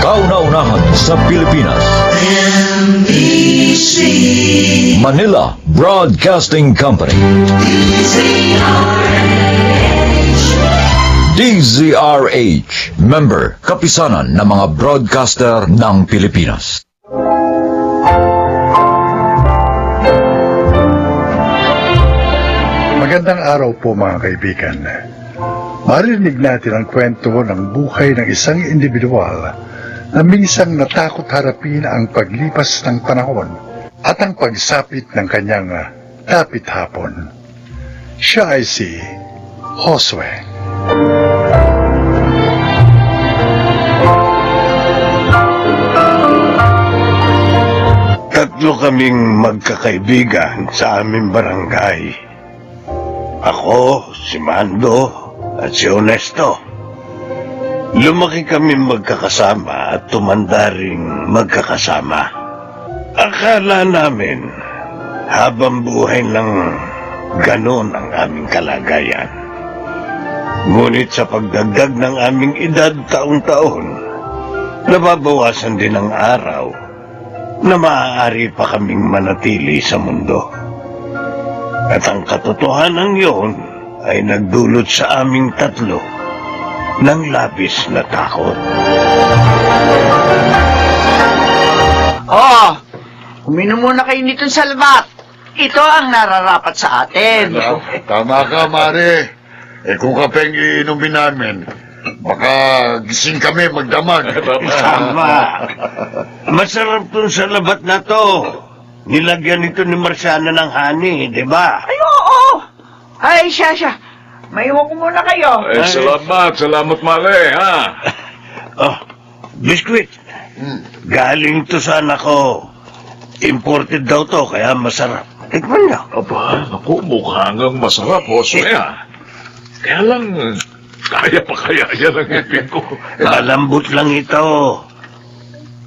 Kauna-unahan sa Pilipinas. NBC Manila Broadcasting Company. DZRH, member, kapisanan ng mga broadcaster ng Pilipinas. Magandang araw po mga kaibigan. Marinig natin ang kwento ng buhay ng isang individual na minsang natakot harapin ang paglipas ng panahon at ang pagsapit ng kanyang dapit hapon. Siya ay si Josue. Tatlo kaming magkakaibigan sa aming barangay. Ako, si Mando, at si Honesto. Lumaki kami magkakasama at tumanda ring magkakasama. Akala namin, habang buhay lang ganon ang aming kalagayan. Ngunit sa pagdagdag ng aming edad taon-taon, nababawasan din ang araw na maaari pa kaming manatili sa mundo. At ang katotohanan yun ay nagdulot sa aming tatlo ng labis na takot. Oh, uminom muna kayo nitong salbat. Ito ang nararapat sa atin. Tama ka, Mare. Kung kapeng iinumin namin, baka gising kami magdamag. Tama. Masarap tong salabat na to. Nilagyan ito ni Marciana ng honey, di ba? Ay, oo. Ay, siya. Maiwan ko muna kayo. Salamat mali, ha? Oh, biskwit. Galing to sa anak ko. Imported daw to, kaya masarap. Tikman niyo. Aba, naku, mukhang ang masarap, Josue, ha? Kaya lang, kaya pa kaya yan ang ipin ko. Malambot lang ito.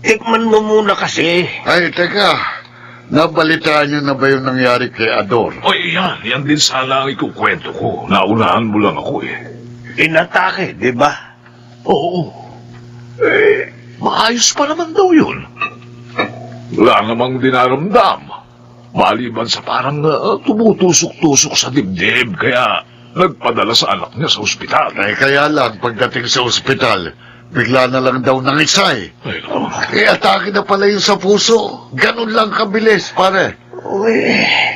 Tikman mo muna kasi. Ay, teka. Nabalitaan niyo na ba yung nangyari kay Ador? O yan din sana ang ikukwento ko. Naunahan mo lang ako, eh. Inatake, di ba? Oo. Maayos pa naman daw yun. Wala namang dinaramdam. Maliban sa parang tumutusok-tusok sa dibdib, kaya nagpadala sa anak niya sa ospital. Ay, kaya lang, pagdating sa ospital, bigla na lang daw nangisay. Ay, naku. Atake na pala yun sa puso. Ganun lang kabilis, pare. Uy,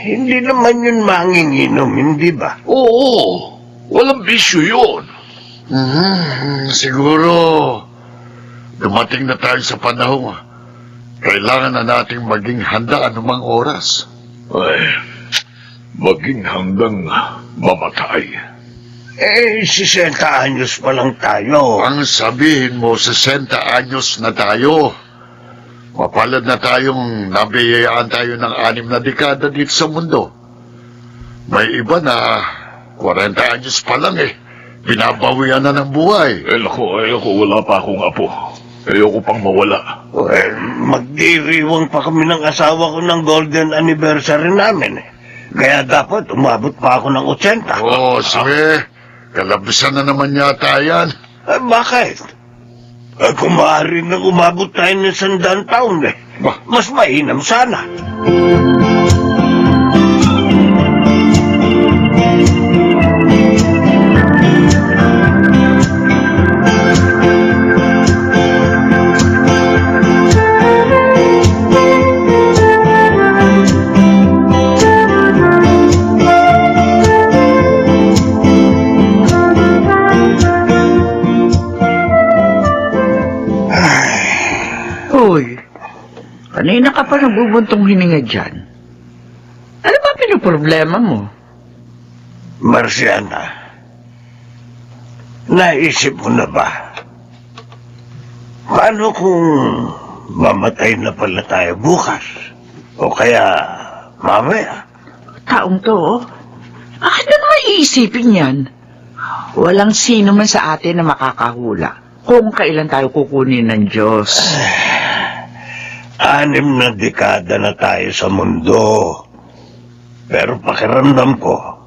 hindi naman yun manginginom, hindi ba? Oo, walang bisyo yun. Siguro, dumating na tayo sa panahon. Kailangan na nating maging handa anumang oras. Ay, maging hanggang mamatay. 60 anyos pa lang tayo. Ang sabihin mo, 60 anyos na tayo. Mapalad na tayong nabiyayaan tayo ng 6 na dekada dito sa mundo. May iba na 40 anyos pa lang Binabawian na ng buhay. Naku, wala pa akong apo. Ayoko pang mawala. Well, magdiriwang pa kami ng asawa ko ng golden anniversary namin. Kaya dapat umabot pa ako ng 80. Sige. Kalabisan na naman yata yan. Bakit? Kung maaari nang umabot tayo ng 100 taon mas mainam sana. Kanina ka pa nagbubuntong hininga dyan. Ano ba pinoproblema mo? Marciana, naisip mo na ba? Paano kung mamatay na pala tayo bukas? O kaya mamaya? Taong to, bakit na naman iisipin yan? Walang sino man sa atin na makakahula kung kailan tayo kukunin ng Diyos. 6 na dekada na tayo sa mundo. Pero pakiramdam ko,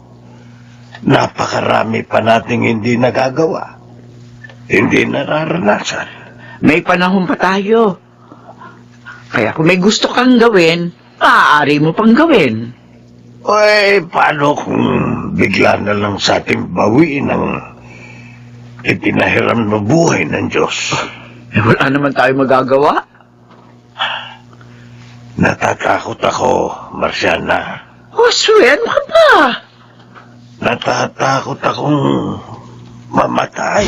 napakarami pa nating hindi nagagawa. Hindi nararanasan. May panahon pa tayo. Kaya kung may gusto kang gawin, maaari mo pang gawin. Paano kung bigla na lang sa ating bawiin ang ipinahiram na buhay ng Diyos? Wala naman tayo magagawa. Natatakot ako, Marciana. Josue, ano ka ba? Natatakot akong mamatay.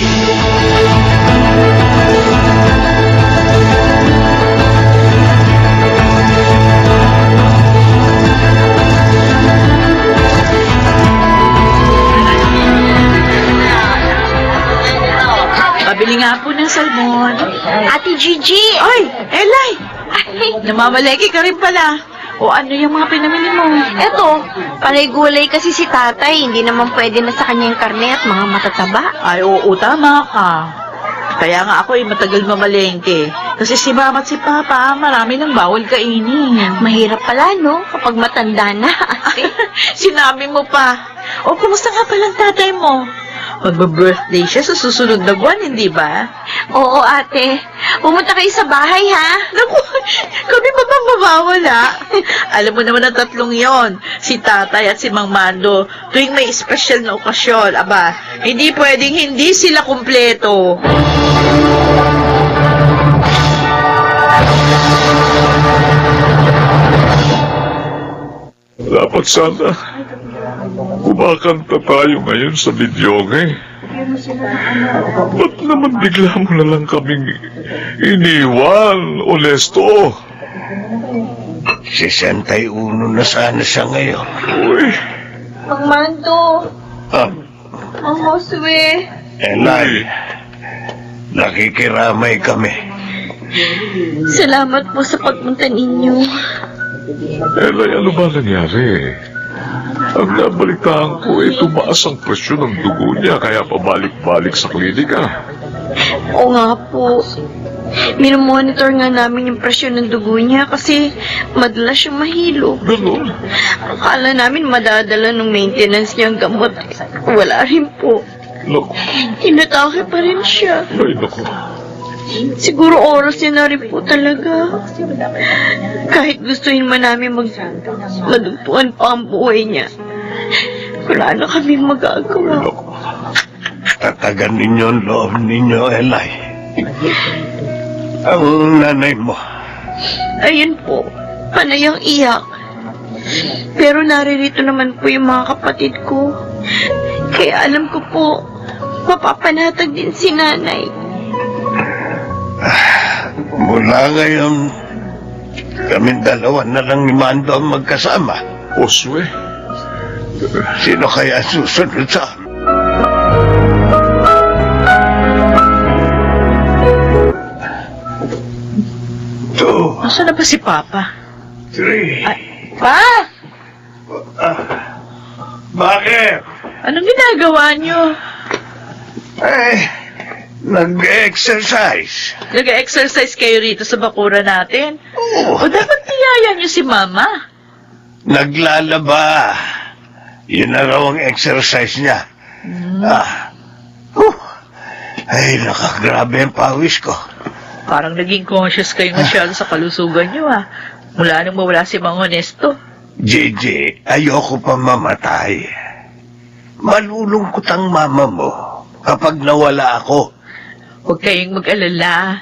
Pabili nga po ng salmon. Ate Gigi! Ay, Elay! Ay, Namamaleki ka rin pala. O ano yung mga pinamili mo? eto, panay gulay kasi si tatay. Hindi naman pwede na sa kanya yung karne at mga matataba. Ay, oo, tama ka. Kaya nga ako matagal mamalengke. Kasi si mama at si papa, marami nang bawal kainin. Mahirap pala, no? Kapag matanda na, ate. Sinabi mo pa. O, kumusta nga palang tatay mo? Magba-birthday siya sa susunod na buwan, hindi ba? Oo, ate. Pumunta kayo sa bahay, ha? Naku, kami pa bang mawawala? Alam mo naman ang tatlong yon, si tatay at si Mang Mando, tuwing may espesyal na okasyon, aba, hindi pwedeng hindi sila kumpleto. Dapat sana kumakanta tayo ngayon sa videoke. Ba't naman bigla mo na lang kaming iniwan, Onesto? 61 na sana siya ngayon. Uy, Mang Mando, Ah, Mang Josue. Elay, nakikiramay kami. Salamat po sa pagpunta ninyo. Elay, ano ba nangyari? Ang nabalitaan ko ay tumaas ang presyon ng dugo niya kaya pabalik-balik sa klinika. Oo nga po. Minomonitor nga namin yung presyon ng dugo niya kasi madalas siyang mahilo. Ganun. Akala namin madadala ng maintenance niyang gamot. Wala rin po. Naku, Inatake pa rin siya. ay naku. Siguro oras niya na rin po talaga. Kahit gustuhin man namin madugtuan pa ang buhay niya. Wala na kami magagawa. Tatagan ninyo ang loob ninyo, Elay. Ang nanay mo, Ayun po, panay ang iyak. Pero naririto naman po yung mga kapatid ko. Kaya alam ko po, mapapanatag din si nanay. mula ngayon, kaming dalawa na lang ni Mando ang magkasama. Josue, Sino kaya susunod sa amin? Two, Nasaan na ba si Papa? three. Pa! Bakit? Anong ginagawa niyo? Nag-exercise. Nag-exercise kayo rito sa bakura natin? Oo. O dapat niyaya niyo si Mama? Naglalaba. Yun na raw ang exercise niya. Ay, nakagrabe ang pawis ko. Parang naging conscious kayo masyado sa kalusugan niyo Mula nang mawala si Mang Honesto. Gigi, ayoko pa mamatay. Malulungkot ang mama mo kapag nawala ako. Huwag kayong mag-alala.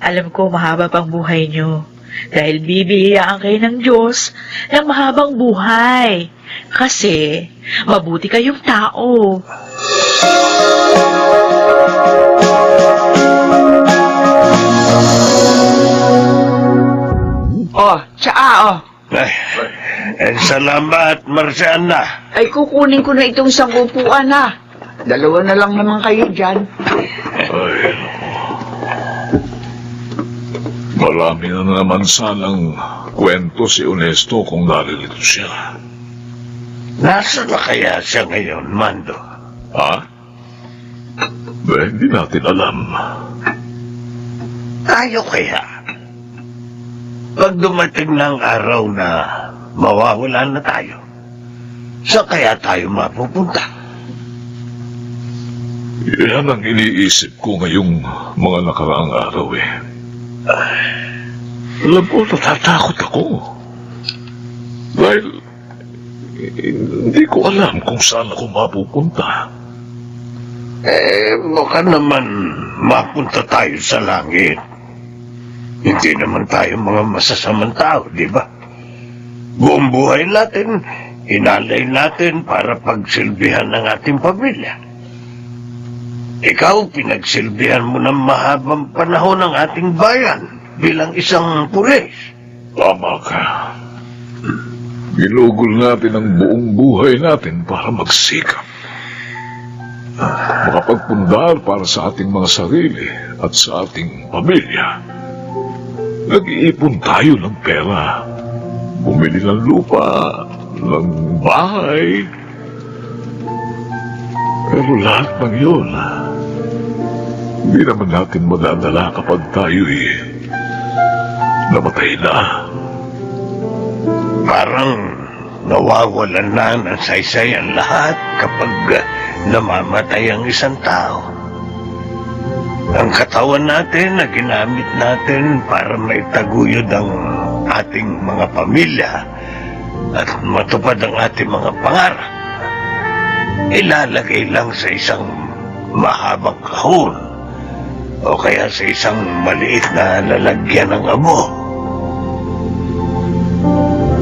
Alam ko mahaba pang buhay niyo. Dahil bibigyan kayo ng Diyos ng mahabang buhay. Kasi mabuti kayong tao. Oh, tsaa Salamat, Marciana. Ay, kukunin ko na itong isang upuan Dalawa na lang naman kayo dyan. ay, marami na naman sanang kwento si Onesto kung naririto siya. Nasaan na kaya siya ngayon, Mando? Ha? Hindi natin alam. Tayo kaya? Pag dumating ng araw na mawawala na tayo, saan kaya tayo mapupunta? Yan ang iniisip ko ngayong mga nakaraang araw eh. Alam mo, natatakot ako. Dahil hindi ko alam kung saan ako mapupunta. Baka naman mapunta tayo sa langit. Hindi naman tayo mga masasamang tao, di ba? Buong buhay natin, inalay natin para pagsilbihan ng ating pamilya. Ikaw, pinagsilbihan mo ng mahabang panahon ng ating bayan bilang isang pulis. Tama ka. Ginugol natin ang buong buhay natin para magsikap. Makapagpundar para sa ating mga sarili at sa ating pamilya. Nag-iipon tayo ng pera. Bumili ng lupa, ng bahay. Pero lahat ng yun, hindi naman natin madadala kapag tayo'y namatay na. Parang nawawalan na ng saysay ang lahat kapag namamatay ang isang tao. Ang katawan natin na ginamit natin para maitaguyod ang ating mga pamilya at matupad ang ating mga pangarap, ilalagay lang sa isang mahabang kahon o kaya sa isang maliit na lalagyan ng abo.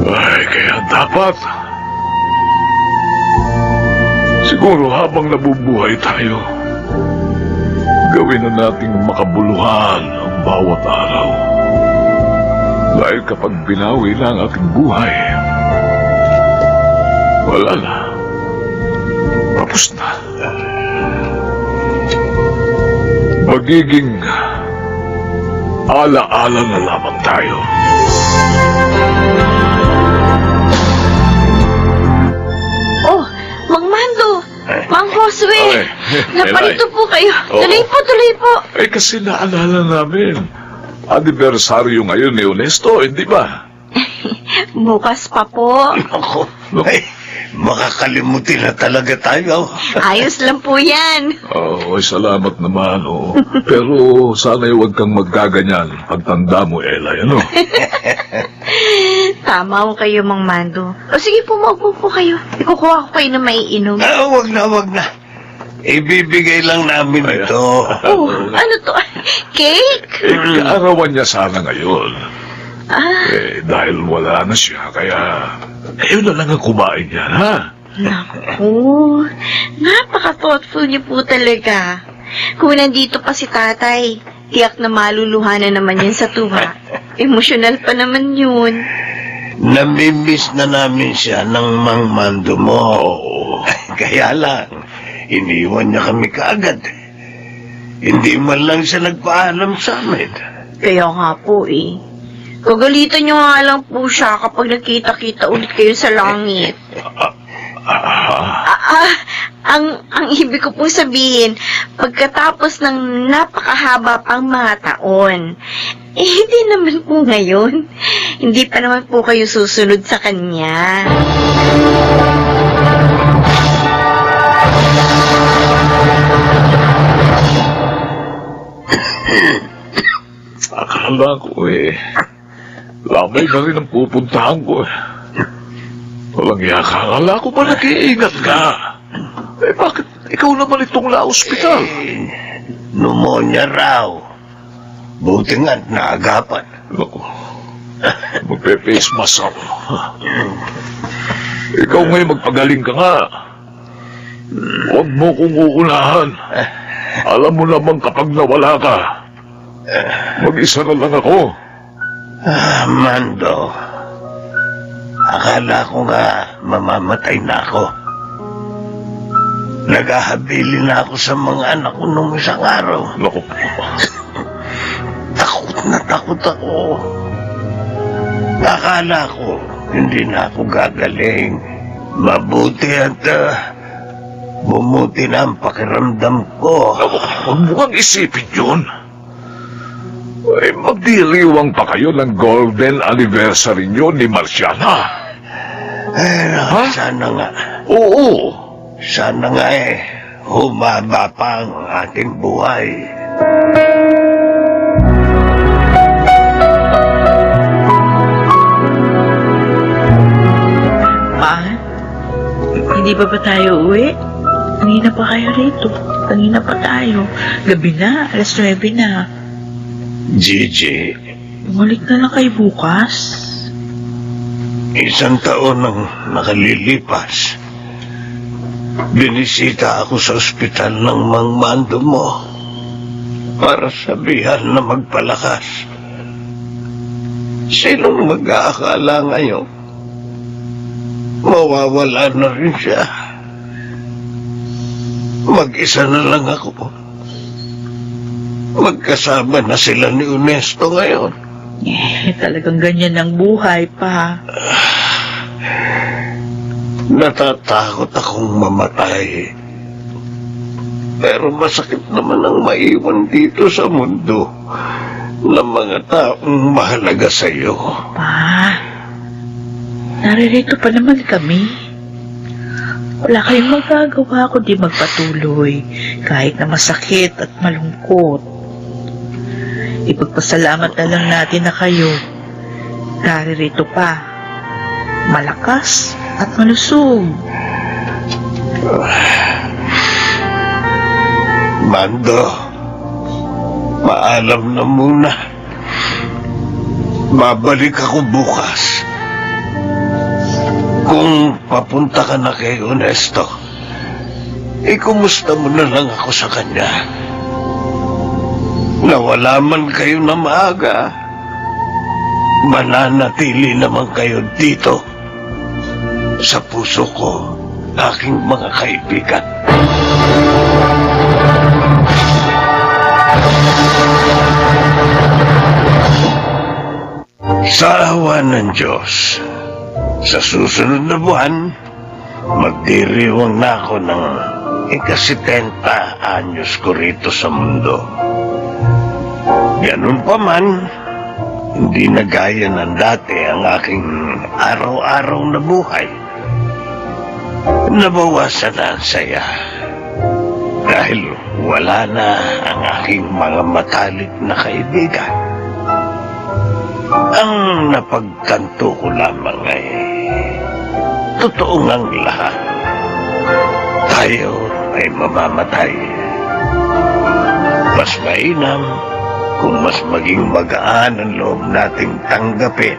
Ay, kaya dapat. Siguro habang nabubuhay tayo, gawin na nating makabuluhan ang bawat araw. Dahil kapag binawi na ang ating buhay, wala na. Tapos na. Magiging ala-ala na lamang tayo. Oh, Mang Mando! Mang Josue! Ay, Naparito Elay. po kayo. Oo. Tuloy po. Eh kasi naalala namin. Anibersaryo ngayon ni Honesto, hindi ba? Bukas pa po. Ako, ay, makakalimutin na talaga tayo. Ayos lang po yan. Oo, salamat naman. Oh. Pero sana'y huwag kang magkaganyan pagtanda mo, Elay, ano? Tama ko kayo, Mang Mando. O sige po, maupo po kayo. Ikukuha ko kayo na maiinom. Wag na. Ibibigay lang namin ito. Oh, ano to? Cake? Eh, kaarawan niya sana ngayon. Ah, Eh, dahil wala na siya, kaya ayun na lang ang kumain niya, ha? naku. Napaka-thoughtful niyo po talaga. Kung nandito pa si tatay, tiyak na maluluha na naman yan sa tuwa. Emosyonal pa naman yun. Namimiss na namin siya ng Mang Mando mo. Kaya lang, iniwan niya kami kaagad. Hindi man lang siya nagpaalam sa amin. Kaya nga po eh. Kagalitan niyo nga lang po siya kapag nakita-kita ulit kayo sa langit. Ang ibig ko po sabihin, pagkatapos ng napakahaba pang mga taon, hindi naman po ngayon. Hindi pa naman po kayo susunod sa kanya. Akala ko lamay na rin ang pupuntahan ko. Walang yaka. Akala ko ba nag-iingat ka? Eh, bakit ikaw naman itong na-ospital? Pneumonia raw. Buti nga't naagapan. Naku, magpe-face mask ako. Ikaw ngayon magpagaling ka nga. Huwag mo kong uunahan. Alam mo naman kapag nawala ka, mag-isa na lang ako. Mando, akala ko nga mamamatay na ako. Naghahabili na ako sa mga anak ko nung isang araw. Naku, Takot ako. Akala ko hindi na ako gagaling. Mabuti at bumuti na ang pakiramdam ko. naku, huwag mo kang isipin yun. Ay, magdiriwang pa kayo ng golden anniversary nyo ni Marciana. Eh, Ha? sana nga. Oo. Sana nga humaba pa ang ating buhay. Ma, hindi ba tayo uwi? Kanina pa kayo rito. Kanina pa tayo. Gabi na, 9:00 na. Gigi, Bumalik na lang kayo bukas. 1 taon nang nakalilipas. Binisita ako sa ospital ng Mang Mando mo para sabihan na magpalakas. Sinong mag-aakala ngayon? Mawawala na rin siya. Mag-isa na lang ako. Magkasama na sila ni Ernesto ngayon. Talagang ganyan ang buhay pa. Natatakot akong mamatay. Pero masakit naman ang maiwan dito sa mundo ng mga taong mahalaga sa iyo. Pa, naririto pa naman kami. Wala kayong magagawa kundi magpatuloy kahit na masakit at malungkot. Ipagpasalamat na lang natin na kayo naririto pa, malakas at malusog. Mando, paalam na muna. Babalik ako bukas. Kung papunta ka na kay Ernesto, ikumusta mo na lang ako sa kanya. Nawala man kayo na maaga, mananatili naman kayo dito sa puso ko, aking mga kaibigan. Sa awa ng Diyos, sa susunod na buwan, magdiriwang na ako ng 70 anyos ko rito sa mundo. Ganun pa man, hindi na gaya ng dati ang aking araw-araw na buhay. Nabawasan na ang saya dahil wala na ang aking mga matalik na kaibigan. Ang napagkanto ko lamang ay totoo ngang lahat. Tayo ay mamamatay. Mas mainam kung mas maging magaan ang loob nating tanggapin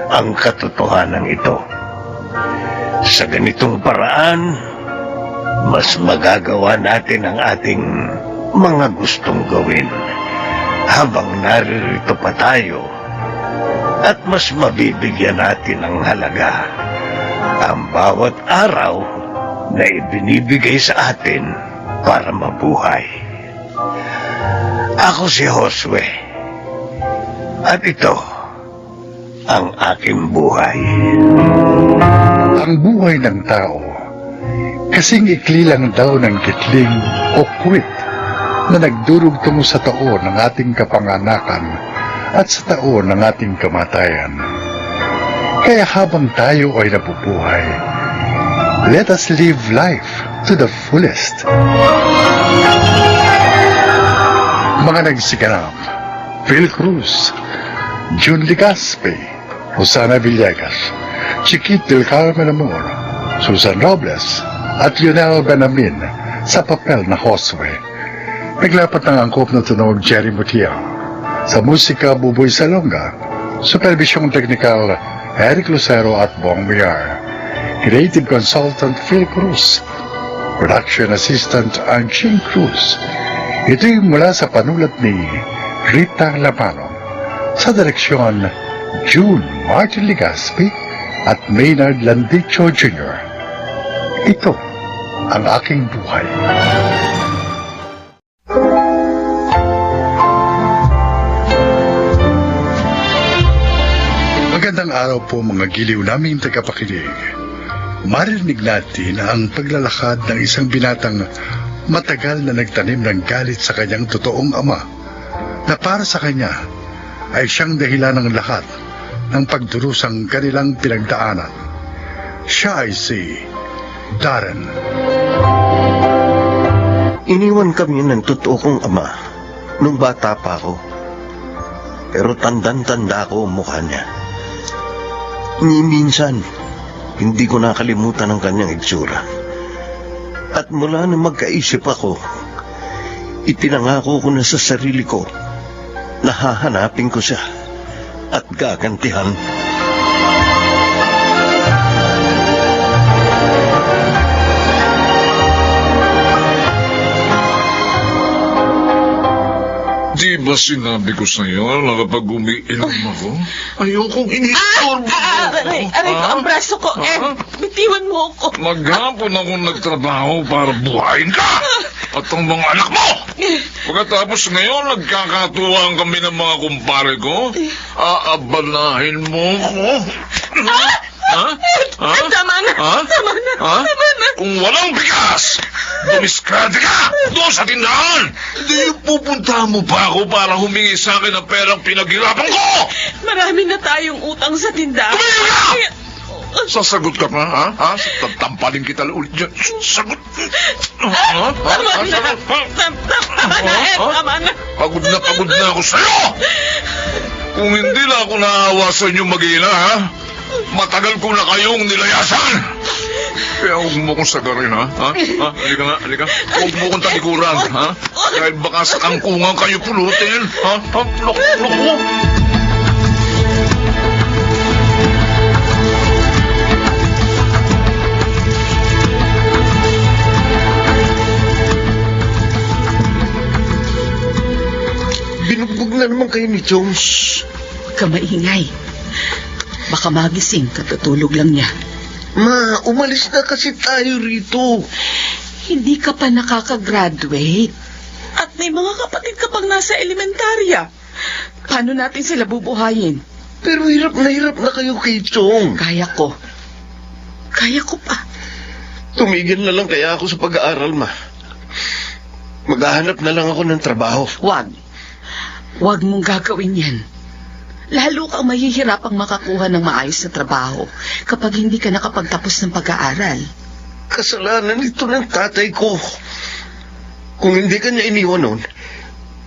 ang katotohanan ito. Sa ganitong paraan, mas magagawa natin ang ating mga gustong gawin habang naririto pa tayo, at mas mabibigyan natin ng halaga ang bawat araw na ibinibigay sa atin para mabuhay. Ako si Josue, at ito ang aking buhay. Ang buhay ng tao, kasing ikli lang daw ng kitling o kwit na nagdurugtong sa taon ng ating kapanganakan at sa taon ng ating kamatayan. Kaya habang tayo ay nabubuhay, let us live life to the fullest. Mga nagsiganap: Phil Cruz, June Ligaspe, Rosana Villegas, Chiquit del Carmen Amor, Susan Robles, at Lionel Benamin sa papel na Josue. Naglapat ng angkop na tunog Jerry Mutia. Sa musika, Buboy Salonga. Supervisyong teknikal, Eric Lucero at Bong Villar. Creative Consultant, Phil Cruz. Production Assistant, Anching Cruz. Ito'y mula sa panulat ni Rita Lapano. Sa direksyon, June Martin Ligaspi at Maynard Landicho Jr. Ito ang aking buhay. Magandang araw po mga giliw naming tagapakinig. Marinig natin ang paglalakad ng isang binatang matagal na nagtanim ng galit sa kanyang totoong ama, na para sa kanya ay siyang dahilan ng lahat ng pagdurusang kanilang pinagdaanan. Siya ay si Darren. Iniwan kami ng totoo kong ama nung bata pa ako. Pero tandang-tanda ko ang mukha niya. Ni minsan, hindi ko nakalimutan ang kanyang itsura. At mula na magkaisip ako, itinangako ko na sa sarili ko na hahanapin ko siya at gagantihan. Di ba sinabi ko sa'yo na kapag umiinom ako, ayokong inistorbo mo ako? Aray ko, ang braso ko. Bitiwan mo ako. Maghapon ako nagtrabaho para buhayin ka at ang mga anak mo. Pagkatapos ngayon, nagkakatuwaan kami ng mga kumpare ko. Aabalahin mo ko. Ha? Tama na. Ha? Tama na. Ha? Tama na. Kung walang bigas, dumiskarte ka doon sa tindahan. Hindi pupunta mo pa ako para humingi sa akin ang perang pinaghirapan ko. Marami na tayong utang sa tindahan. Tumigil ka! Sasagot ka pa, ha? Ha? Tampalin kita ulit dyan. Sagot. Ha? Tama na. Tama na, Ed. Tama na. Pagod na ako sa'yo! Kung hindi lang ako naawa sa inyo mag-ina, ha? Matagal ko na kayong nilayasan! Kaya huwag mo kong sagarin, ha? Ha? Halika nga, halika. Huwag mo kong talikuran, ha? Dahil baka sa kangkungan kayo pulutin, ha? Loko mo! Binugbog na naman kayo ni Jones. Huwag ka maingay. Baka magising, katutulog lang niya. Ma, umalis na kasi tayo rito. Hindi ka pa nakakagraduate. At may mga kapatid ka pang nasa elementarya. Paano natin sila bubuhayin? Pero hirap na kayo kay Chong. Kaya ko. Kaya ko pa. Tumigil na lang kaya ako sa pag-aaral, ma. Maghahanap na lang ako ng trabaho. Huwag. Huwag mong gagawin yan. Lalo kang mahihirapang makakuha ng maayos na trabaho kapag hindi ka nakapagtapos ng pag-aaral. Kasalanan ito ng tatay ko. Kung hindi ka niya iniwan noon,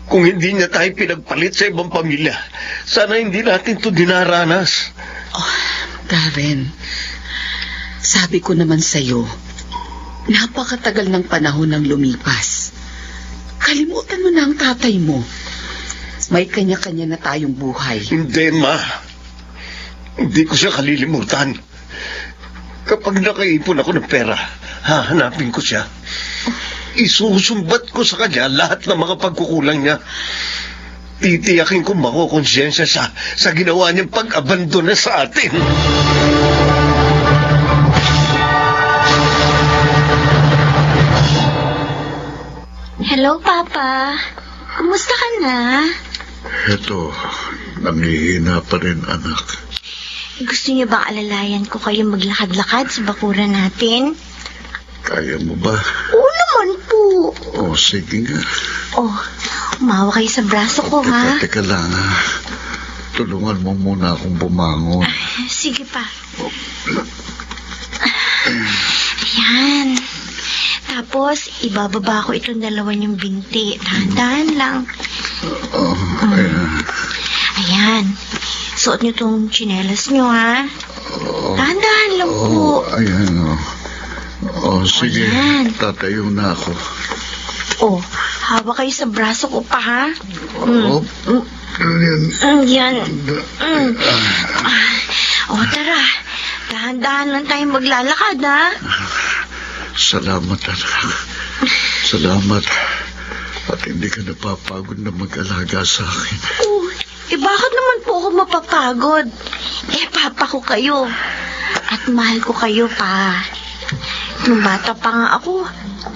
kung hindi niya tayo pinagpalit sa ibang pamilya, sana hindi natin ito dinaranas. Oh, Darren, sabi ko naman sa'yo, napakatagal ng panahon ng lumipas. Kalimutan mo na ang tatay mo. May kanya-kanya na tayong buhay. Hindi, ma. Hindi ko siya kalilimutan. Kapag nakaipon ako ng pera, hahanapin ko siya. Isusumbat ko sa kanya lahat ng mga pagkukulang niya. Titiyakin ko makukonsensya siya sa ginawa niyang pag-abandona sa atin. Hello, Papa. Kumusta ka na? Eto, nangihina pa rin, anak. Gusto niyo bang alalayan ko kayo maglakad-lakad sa bakuran natin? Kaya mo ba? Oo naman po. O, sige nga. Oh, umawa kayo sa braso ko, ha? Teka lang, ha? Tulungan mo muna akong bumangon. Sige pa. Ayan. Tapos, ibababa ko itong dalawa niyong binti. Dahan-dahan lang. Oh, ayan. Ayan. Suot niyo itong tsinelas niyo, ha? Dahan-dahan lang po. Ayan, oh. Oh, sige. Ayan. Tatayo na ako. Oh, hawak kayo sa braso ko pa, ha? Oh, ayan. Yan. Oh, tara. Dahan-dahan lang tayong maglalakad, ha? Salamat, anak. Salamat. At hindi ka napapagod na mag-alaga sa akin. Oh, bakit naman po ako mapapagod? Papa ko kayo. At mahal ko kayo pa. Nung bata pa nga ako,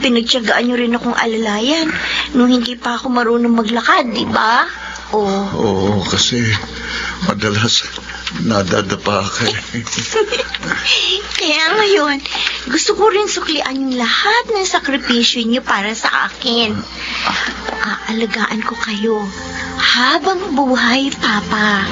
pinagtiyagaan niyo rin akong alalayan nung hindi pa ako marunong maglakad, di ba? Oh. Oo, kasi madalas nadadapa ka. Kaya ngayon, gusto ko rin suklian yung lahat ng sakripisyo niyo para sa akin. Aalagaan ko kayo habang buhay, Papa.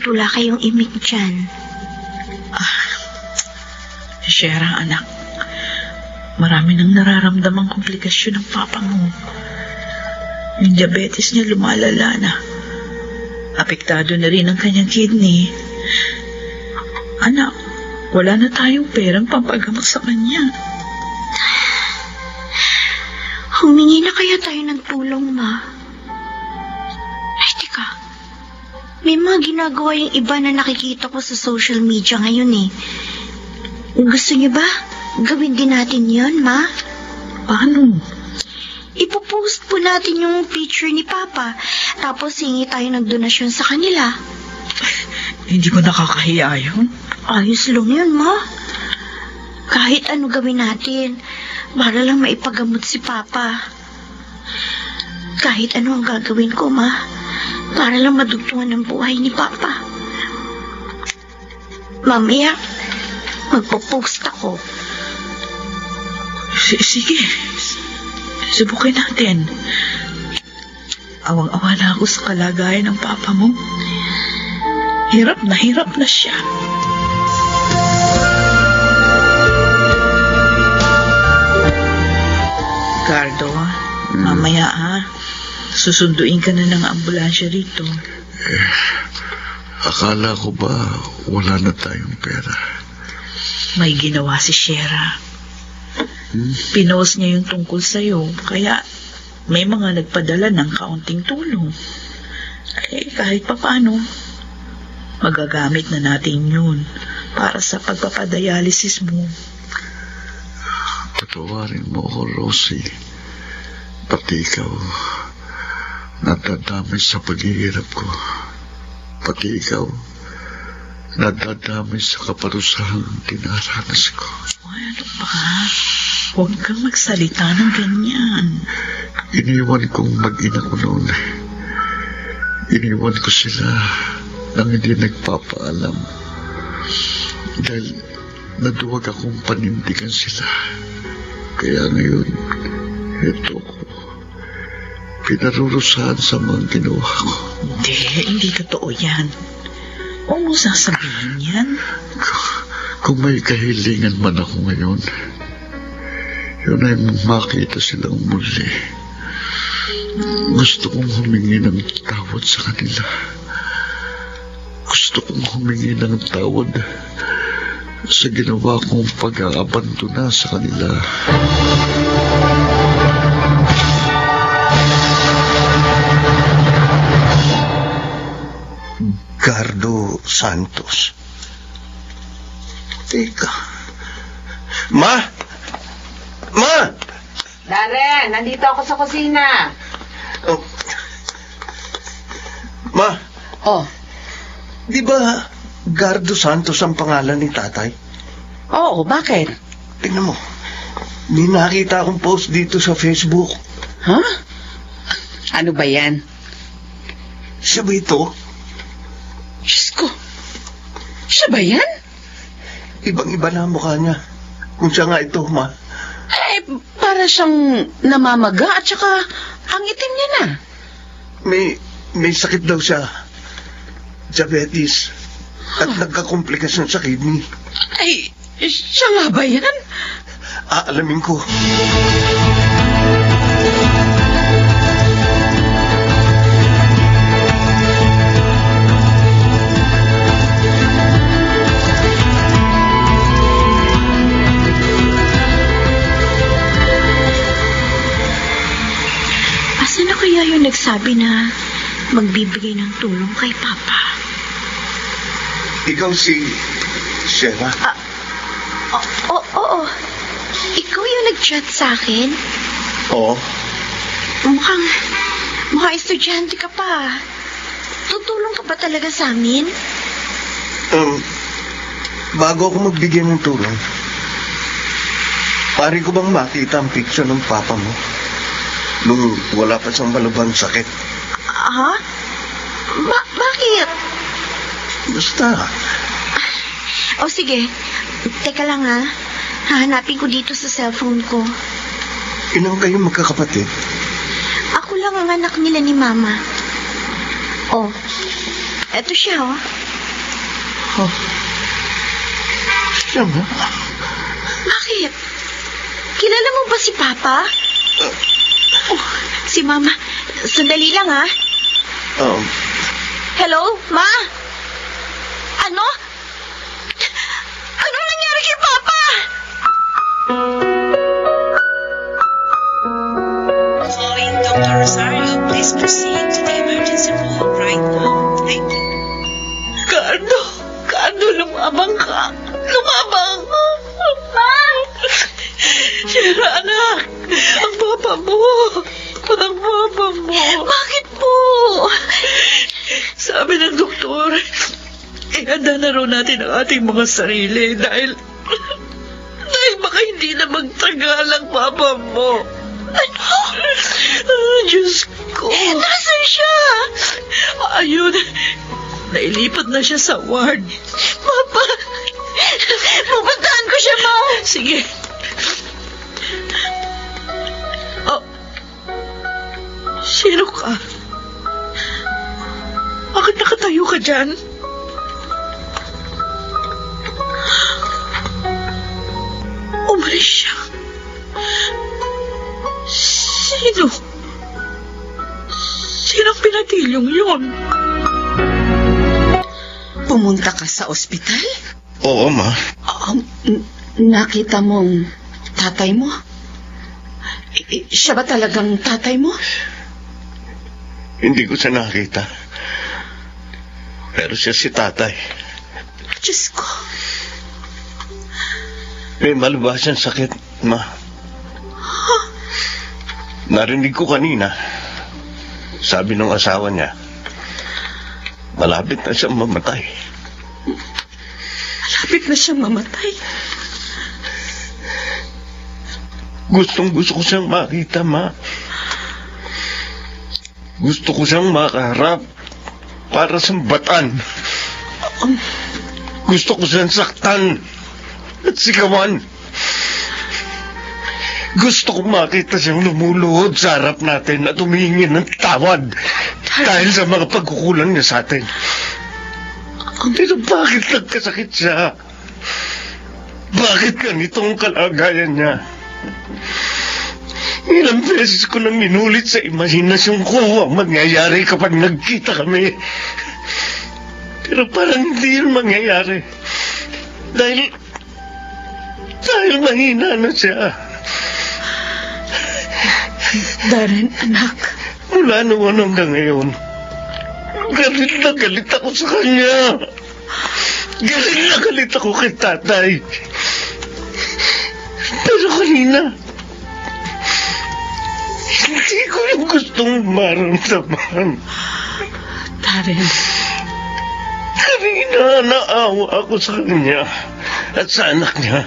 wala kayong imik dyan. Shera, anak. Marami nang nararamdamang komplikasyon ng papa mo. Yung diabetes niya lumalala na. Apektado na rin ang kanyang kidney. Anak, wala na tayong perang pampagamot sa kanya. Humingi na kaya tayo ng tulong, Ma? Ay, teka. May mga ginagawa yung iba na nakikita ko sa social media ngayon eh. Gusto niyo ba? Gawin din natin yon, Ma? Paano? Ipopost po natin yung picture ni Papa. Tapos hingi tayo ng donasyon sa kanila. Hindi ko nakakahiya yun. Ayos lang yun, Ma. Kahit ano gawin natin, para lang maipagamot si Papa. Kahit ano ang gagawin ko, Ma, para lang madugtungan ang buhay ni Papa. Mamaya, magpo-post ako. Sige. Subukin natin. Awang-awa na ako sa kalagayan ng papa mo. Hirap na siya. Gardo, mamaya susunduin ka na ng ambulansya rito. Akala ko ba wala na tayong pera? May ginawa si Shera. Pinost niya yung tungkol sa'yo, kaya may mga nagpadala ng kaunting tulong. Kahit papaano, magagamit na natin yun para sa pagpapadialysis mo. Patawarin mo ako, Rosie. Pati ikaw, nadadamay sa paghihirap ko. Pati ikaw, nadadamay sa kaparusahang dinaranas ko. Ano ba? Huwag kang magsalita ng ganyan. Iniwan kong mag-ina ko noon. Iniwan ko sila nang hindi nagpapaalam. Dahil naduwag akong panindigan sila. Kaya ngayon, ito ko. Pinarurusahan sa mga ginawa ko. Hindi totoo yan. Huwag mo sasabihin yan. Kung may kahilingan man ako ngayon, yun ay makita silang muli. Gusto kong humingi ng tawad sa kanila. Gusto kong humingi ng tawad sa ginawa kong pag-aabandona sa kanila. Gardo Santos. Teka. Ma! Darren, nandito ako sa kusina. Oh. Ma, Oh, di ba Gardo Santos ang pangalan ni tatay? oo, bakit? Tingnan mo. May nakita akong post dito sa Facebook. Huh? Ano ba yan? Siya ba ito? Diyos ko, siya ba yan? Ibang-iba na ang mukha niya. Kung siya nga ito, ma. Para siyang namamaga at saka ang itim niya na. May sakit daw siya. Diabetes. At nagkakomplikasyon sa kidney. Ay, siya nga ba yan? Aalamin ko. Asan na kaya yung nagsabi na magbibigay ng tulong kay Papa? Ikaw si Shera. Oo. Ikaw yung nag-chat sa akin? Oo. Mukhang estudyante ka pa. Tutulong ka ba talaga sa amin? Bago ako magbigay ng tulong, pari ko bang makita ang picture ng papa mo? Nung wala pa siyang malubhang sakit. Ha? Bakit? Basta. O sige, teka lang ha. Hahanapin ko dito sa cellphone ko. Ilang kayo magkakapatid? Ako lang ang anak nila ni Mama. Oh, eto siya oh. Oh, Siya nga. Bakit? Kilala mo ba si Papa? Oh, si Mama. Sandali lang, ha? Hello, Ma? Ano? Anong nangyari kay Papa? Following Dr. Rosario, please proceed to the emergency room right now. Thank you. Cardo, lumabang ka. Lumabang. Ma! Sira, anak. Ang papa mo. Bakit po? Sabi ng doktor, ihanda na raw natin ang ating mga sarili dahil baka hindi na magtagal ang papa mo. Ano? Diyos ko. Nasaan siya? Ayun, nailipat na siya sa ward. Papa, pupuntahan ko siya, Ma. Sige. Oh, sino ka? Bakit nakatayo ka dyan? Umalis siya. Sinong pinatilyong yun? pumunta ka sa ospital? Oo, Ma. Nakita mong tatay mo? Siya ba talagang tatay mo? Hindi ko siya nakita. Pero siya si tatay. Diyos ko. May malubha siyang sakit, Ma. Narinig ko kanina. Sabi ng asawa niya, malapit na siyang mamatay. Malapit na siyang mamatay. Gusto ko siyang makita, Ma. Gusto ko siyang makaharap para sambatan. Gusto ko siyang saktan at sigawan. Gusto ko makita siyang lumuluhod sa harap natin at humingi ng tawad dahil sa mga pagkukulang niya sa atin. Pero bakit nagkasakit siya? Bakit ganitong kalagayan niya? Ilang beses ko nang inulit sa imahinasyon ko ang mangyayari kapag nagkita kami. Pero parang hindi yun mangyayari. Dahil mahina na siya. Darren, anak. Mula noon hanggang ngayon, galit na galit ako sa kanya. Galit na galit ako kay tatay. Pero kanina, hindi ko yung gustong maramdaman. Darren. Kanina, naawa ako sa kanya at sa anak niya.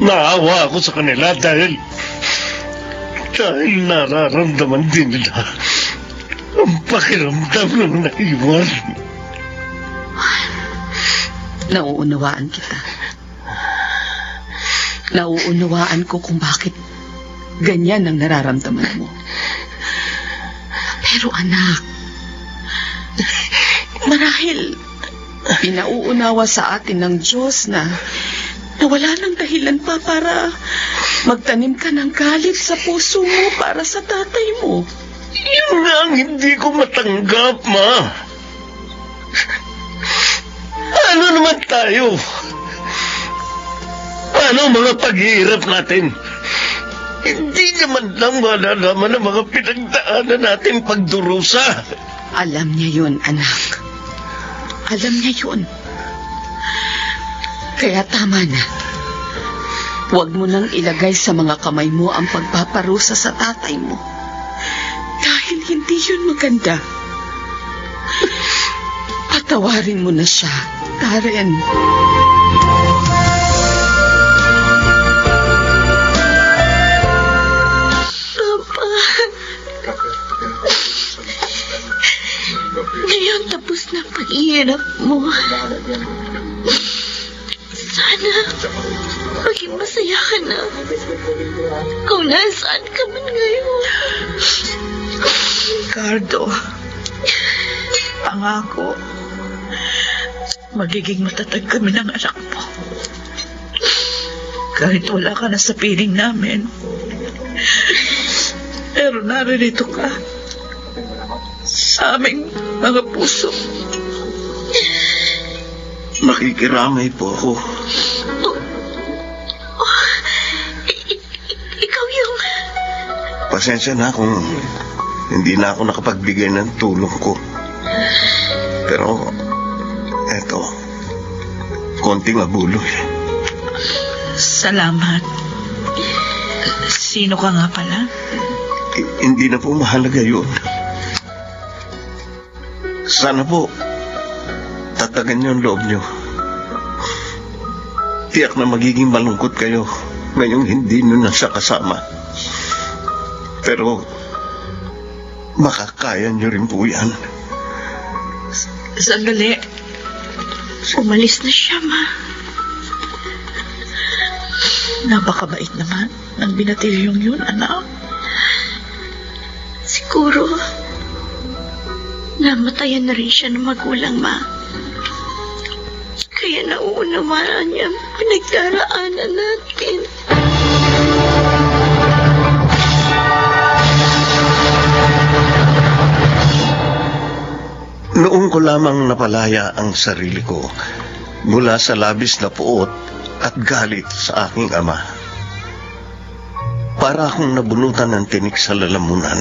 Naawa ako sa kanila dahil nararamdaman din nila ang pakiramdam ng naiwan. Nauunawaan kita. Nauunawaan ko kung bakit ganyan ang nararamdaman mo. Pero anak, marahil pinauunawa sa atin ng Diyos na wala ng dahilan pa para magtanim ka ng galit sa puso mo para sa tatay mo. Yun nga ang hindi ko matanggap, Ma. Ano naman tayo? Paano ang mga paghihirap natin? Hindi naman lang malalaman ang mga pinagdaanan natin pagdurusa. Alam niya yun, anak. Alam niya yun. Kaya tama na. Huwag mo nang ilagay sa mga kamay mo ang pagpaparusa sa tatay mo. Dahil hindi yun maganda. Patawarin mo na siya, Darren. Papa. Ngayon tapos na ang paghihirap mo. Sana maging masaya ka na. Kung nasaan ka man ngayon. Cardo, pangako, magiging matatag kami ng anak mo. Kahit wala ka na sa piling namin. Pero naririto ka sa aming mga puso. Makikiramay po ako. Ikaw yung... Pasensya na kung hindi na ako nakapagbigay ng tulong ko. Pero, eto, konting abuloy. Salamat. Sino ka nga pala? Hindi na po mahalaga yun. Sana po, tatagan niyo ang loob niyo. Tiyak na magiging malungkot kayo ngayong hindi niyo na siya kasama. Pero, makakaya niyo rin po yan. Sandali. Umalis na siya, Ma. Napakabait naman ng binatilyong yun, anak. Siguro, namatayan na rin siya ng magulang, Ma. Kaya nauunawaan niya ang pinagdaraanan natin. Noong ko lamang napalaya ang sarili ko mula sa labis na puot at galit sa aking ama. Para akong nabunutan ng tinik sa lalamunan.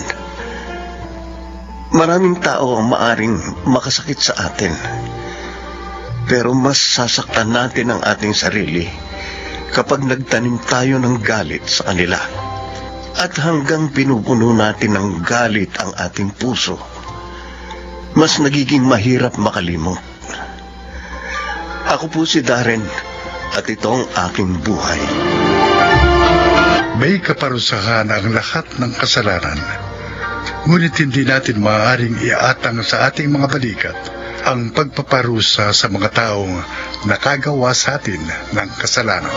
Maraming tao ang maaring makasakit sa atin. Pero mas sasaktan natin ang ating sarili kapag nagtanim tayo ng galit sa kanila. At hanggang pinupuno natin ng galit ang ating puso, mas nagiging mahirap makalimot. Ako po si Darren at ito ang aking buhay. May kaparusahan ang lahat ng kasalanan. Ngunit hindi natin maaaring iatang sa ating mga balikat ang pagpaparusa sa mga taong nakagawa sa atin ng kasalanan.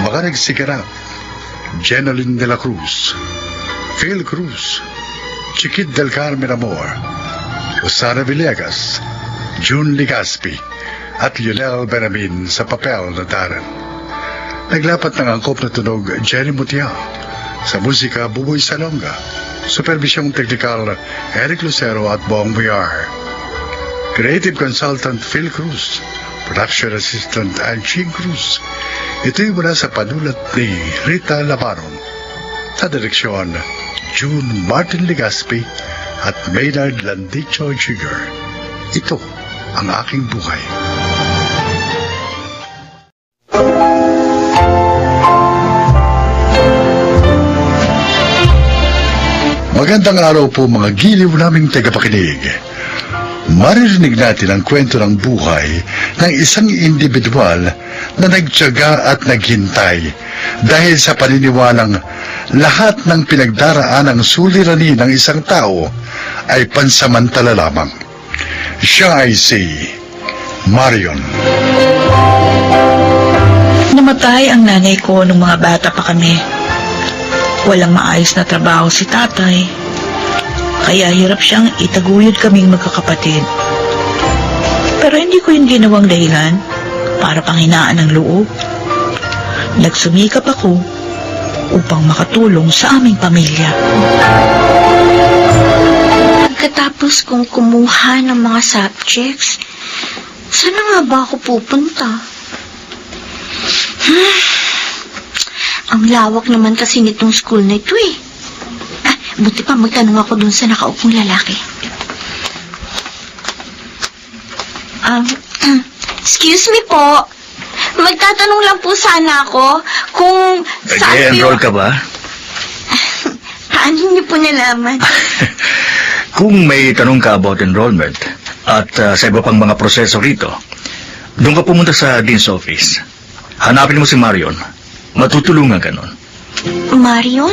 Mga nagsiganap: Jeneline de la Cruz, Phil Cruz, Chiquit del Carmen Amor, Rosana Villegas, June Ligaspi, at Lionel Benamin sa papel na Darren. Naglapat ng angkop na tunog Jenny Mutia, sa musika Buboy Salonga, supervisyong teknikal Eric Lucero at Bong Villar. Creative consultant Phil Cruz, production assistant Anching Cruz. Ito'y mula sa panulat ni Rita Labaron. Sa direksyon, June Martin Ligaspi at Maynard Landicho Jr. Ito ang aking buhay. Magandang araw po mga giliw naming tagapakinig. Maririnig natin ang kwento ng buhay ng isang individual na nagtiyaga at naghintay dahil sa paniniwalang lahat ng pinagdaraan ng suliranin ng isang tao ay pansamantala lamang. Siya ay si Marion. Namatay ang nanay ko nung mga bata pa kami. Walang maayos na trabaho si tatay. Kaya hirap siyang itaguyod kaming magkakapatid. Pero hindi ko yung ginawang dahilan para panghinaan ng loob. Nagsumikap ako upang makatulong sa aming pamilya. Pagkatapos kong kumuha ng mga subjects, saan na nga ba ako pupunta? Ang lawak naman kasi nitong school na ito eh. Buti pa magtanong ako dun sa nakaupong lalaki. Excuse me po. Magtatanong lang po sana ako kung saan Nag-enroll ka ba? Paano niyo po nalaman? Kung may tanong ka about enrollment at sa iba pang mga proseso rito, doon ka pumunta sa Dean's Office. Hanapin mo si Marion. Matutulungan ka nun. Marion?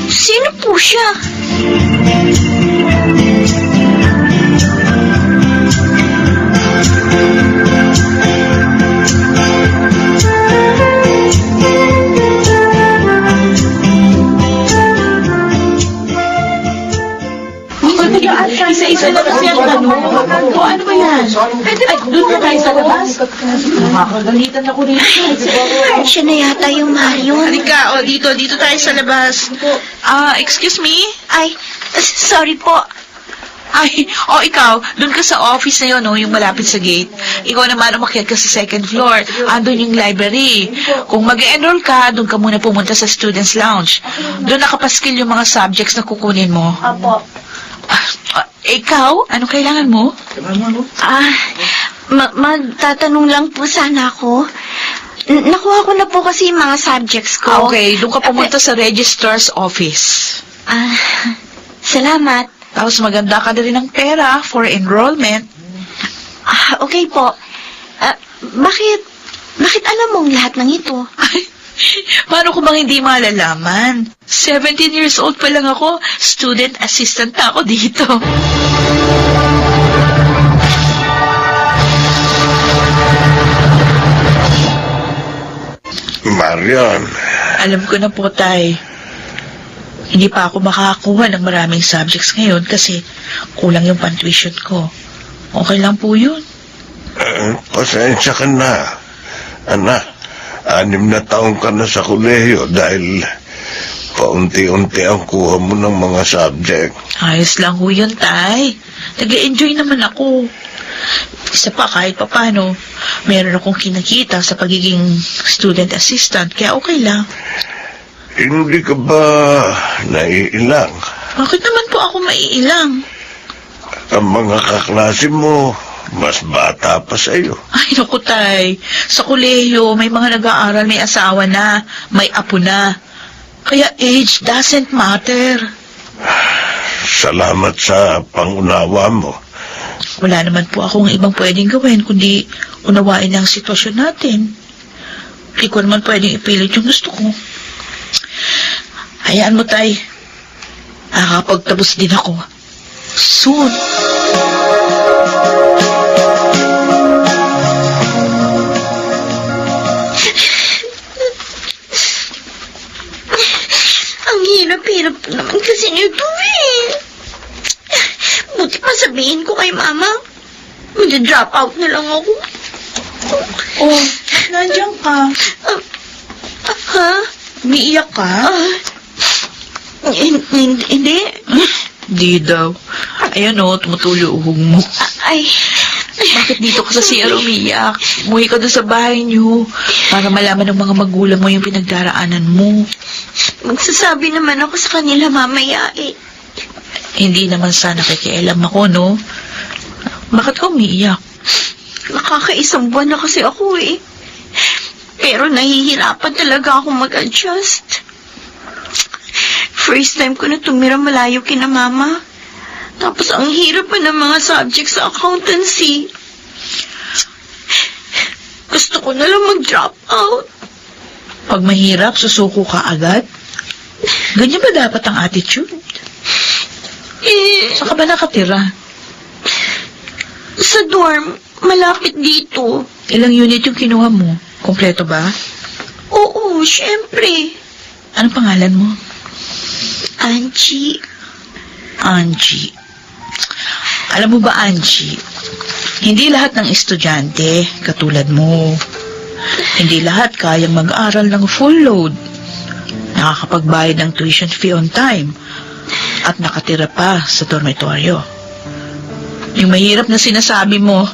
Sino po siya? na kasi ang tanong. O ano ba yan? Ay, doon na tayo sa labas. Nakakagalitan ako rin. Siya na yata yung Marion. Halika, dito tayo sa labas. Excuse me? Ay, sorry po. Ay, ikaw, doon ka sa office na yun, yung malapit sa gate. Ikaw naman, umakyat ka sa second floor. Andun yung library. Kung mag-enroll ka, doon ka muna pumunta sa student's lounge. Doon nakapaskil yung mga subjects na kukunin mo. Apo. Ikaw, anong kailangan mo? Magtatanong lang po sana ako. Nakuha ko na po kasi yung mga subjects ko. Okay, doon ka pumunta sa registrar's office. Salamat. Tapos maganda ka na rin ng pera for enrollment. Okay po. Bakit alam mong lahat ng ito? Ay, paano ko bang hindi malalaman? 17 years old pa lang ako. Student assistant na ako dito. Marion, Alam ko na po, Tay. Hindi pa ako makakakuha ng maraming subjects ngayon kasi kulang yung pan-tuition ko. Okay lang po yun. pasensya ka na. Anak, 6 na taong ka na sa kolehiyo dahil paunti-unti ang kuha mo ng mga subject. Ayos lang ho yun, Tay. Nag-enjoy naman ako. Isa pa, kahit papano, meron akong kinakita sa pagiging student assistant, kaya okay lang. Hindi ka ba naiilang? Bakit naman po ako maiilang? Ang mga kaklase mo, mas bata pa sa'yo. Ay, naku, Tay. Sa kolehiyo, may mga nag-aaral, may asawa na, may apo na. Kaya age doesn't matter. Salamat sa pangunawa mo. Wala naman po akong ibang pwedeng gawin kundi unawain ang sitwasyon natin. Hindi ko naman pwedeng ipilit yung gusto ko. Hayaan mo, Tay. Nakakapagtapos din ako. Soon. Ang hirap-hirap naman kasi nito eh. Buti pa sabihin ko kay Mama. Mag-drop out na lang ako. Oh, nandiyan ka. Ha? Umiiyak ka? Hindi. Di daw. Ayan o, tumutulo uhong mo. Ay. Bakit dito ka sa CR umiiyak? Umuwi ka doon sa bahay niyo para malaman ng mga magulang mo yung pinagdaraanan mo. Magsasabi naman ako sa kanila mamaya eh. Hindi naman sana kikialam ako, no? Bakit ka umiiyak? Nakakaisang buwan na kasi ako eh. Pero nahihirapan talaga ako mag-adjust. First time ko na tumira malayo kina Mama. Tapos ang hirap pa ng mga subjects sa accountancy. Gusto ko na lang mag-drop out. Pag mahirap, susuko ka agad? Ganyan ba dapat ang attitude? Saan ka ba nakatira? Sa dorm, malapit dito. Ilang unit yung kinuha mo? Kompleto ba? Oo, syempre. Anong pangalan mo? Angie. Angie. Alam mo ba, Angie, hindi lahat ng estudyante katulad mo. Hindi lahat kayang mag-aral ng full load. Nakakapagbayad ng tuition fee on time at nakatira pa sa dormitoryo. Yung mahirap na sinasabi mo,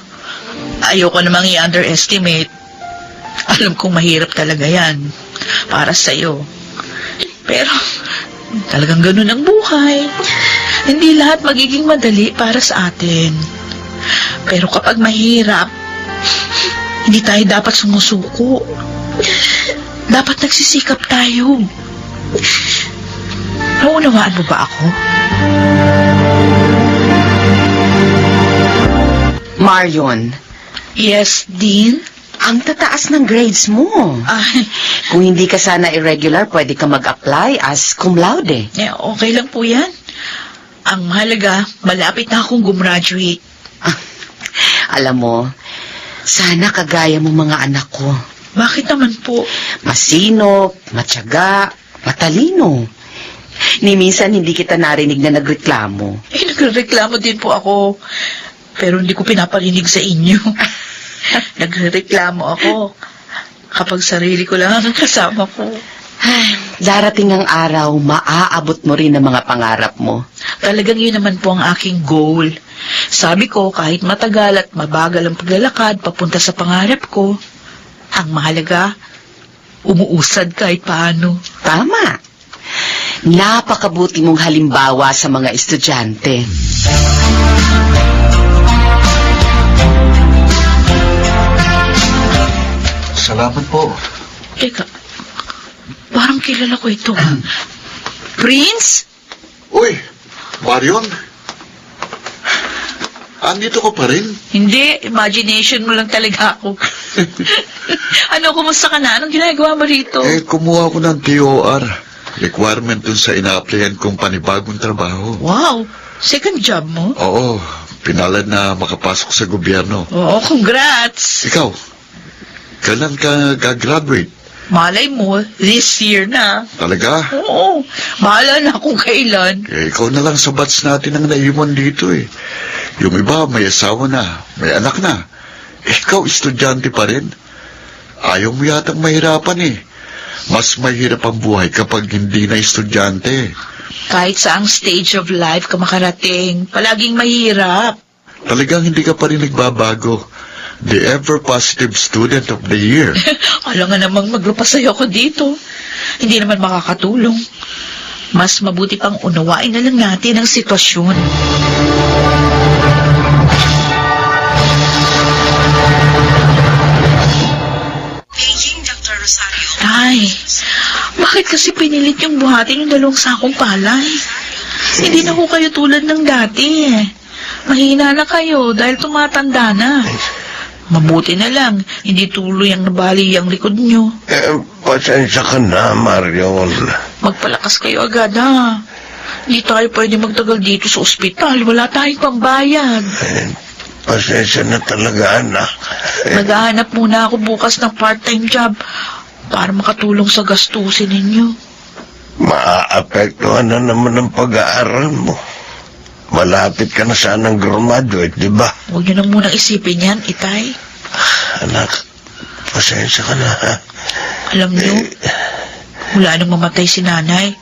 ayoko namang i-underestimate. Alam kong mahirap talaga yan para sa'yo. Pero talagang ganun ang buhay. Hindi lahat magiging madali para sa atin. Pero kapag mahirap, hindi tayo dapat sumusuko. Dapat nagsisikap tayo. Naunawaan mo ba ako? Marion, Yes, Dean? ang tataas ng grades mo. Ay, Kung hindi ka sana irregular, pwede ka mag-apply as cum laude. okay lang po yan. Ang mahalaga, malapit na akong gumraduate. Alam mo, sana kagaya mo mga anak ko. Bakit naman po? Masinop, matyaga, matalino. Ni minsan hindi kita narinig na nagreklamo. Nagreklamo din po ako. Pero hindi ko pinaparinig sa inyo. Nagreklamo ako kapag sarili ko lang ang kasama ko. Ay, darating ang araw, maaabot mo rin ang mga pangarap mo. Talagang yun naman po ang aking goal. Sabi ko, kahit matagal at mabagal ang paglalakad papunta sa pangarap ko, ang mahalaga, umuusad kahit paano. Tama. Napakabuti mong halimbawa sa mga estudyante. Salamat po. Teka, parang kilala ko ito. Prince? Uy, Marion. Andito ko pa rin. Hindi, imagination mo lang talaga ako. Ano, kumusta ka na? Anong ginagawa mo rito? Kumuha ko ng TOR. Requirement dun sa ina-applyan kong panibagong trabaho. Wow, second job mo? Oo, pinalad na makapasok sa gobyerno. Oo, congrats. Ikaw, kailan ka gagraduate? Malay mo, this year na. Talaga? Oo, bahala na kung kailan. Ikaw na lang sa batch natin ang naiwan dito eh. Yung iba may asawa na, may anak na. Ikaw, estudyante pa rin. Ayaw mo yatang mahirapan eh. Mas mahirap ang buhay kapag hindi na estudyante. Kahit saang stage of life ka makarating, palaging mahirap. Talagang hindi ka pa rin nagbabago. The ever-positive student of the year. Alam nga namang maglupasayo ako dito. Hindi naman makakatulong. Mas mabuti pang unawain na lang natin ang sitwasyon. Paging Dr. Rosario. Ay, bakit kasi pinilit yung buhatin yung 2 sakong palay? Hindi na ko kayo tulad ng dati. Mahina na kayo dahil tumatanda na. Mabuti na lang, hindi tuloy ang nabali ang likod nyo. Pasensya ka na, Marion. Magpalakas kayo agad, ha? Hindi tayo pwede magtagal dito sa ospital. Wala tayong pambayad. Pasensya na talaga, anak. Maghahanap muna ako bukas ng part-time job para makatulong sa gastusin ninyo. Maaapektuhan na naman ang pag-aaral mo. Malapit ka na sanang graduate, di ba? Huwag nyo nang munang isipin yan, Itay. Anak, pasensya ka na, ha? Alam nyo, mula nang mamatay si nanay,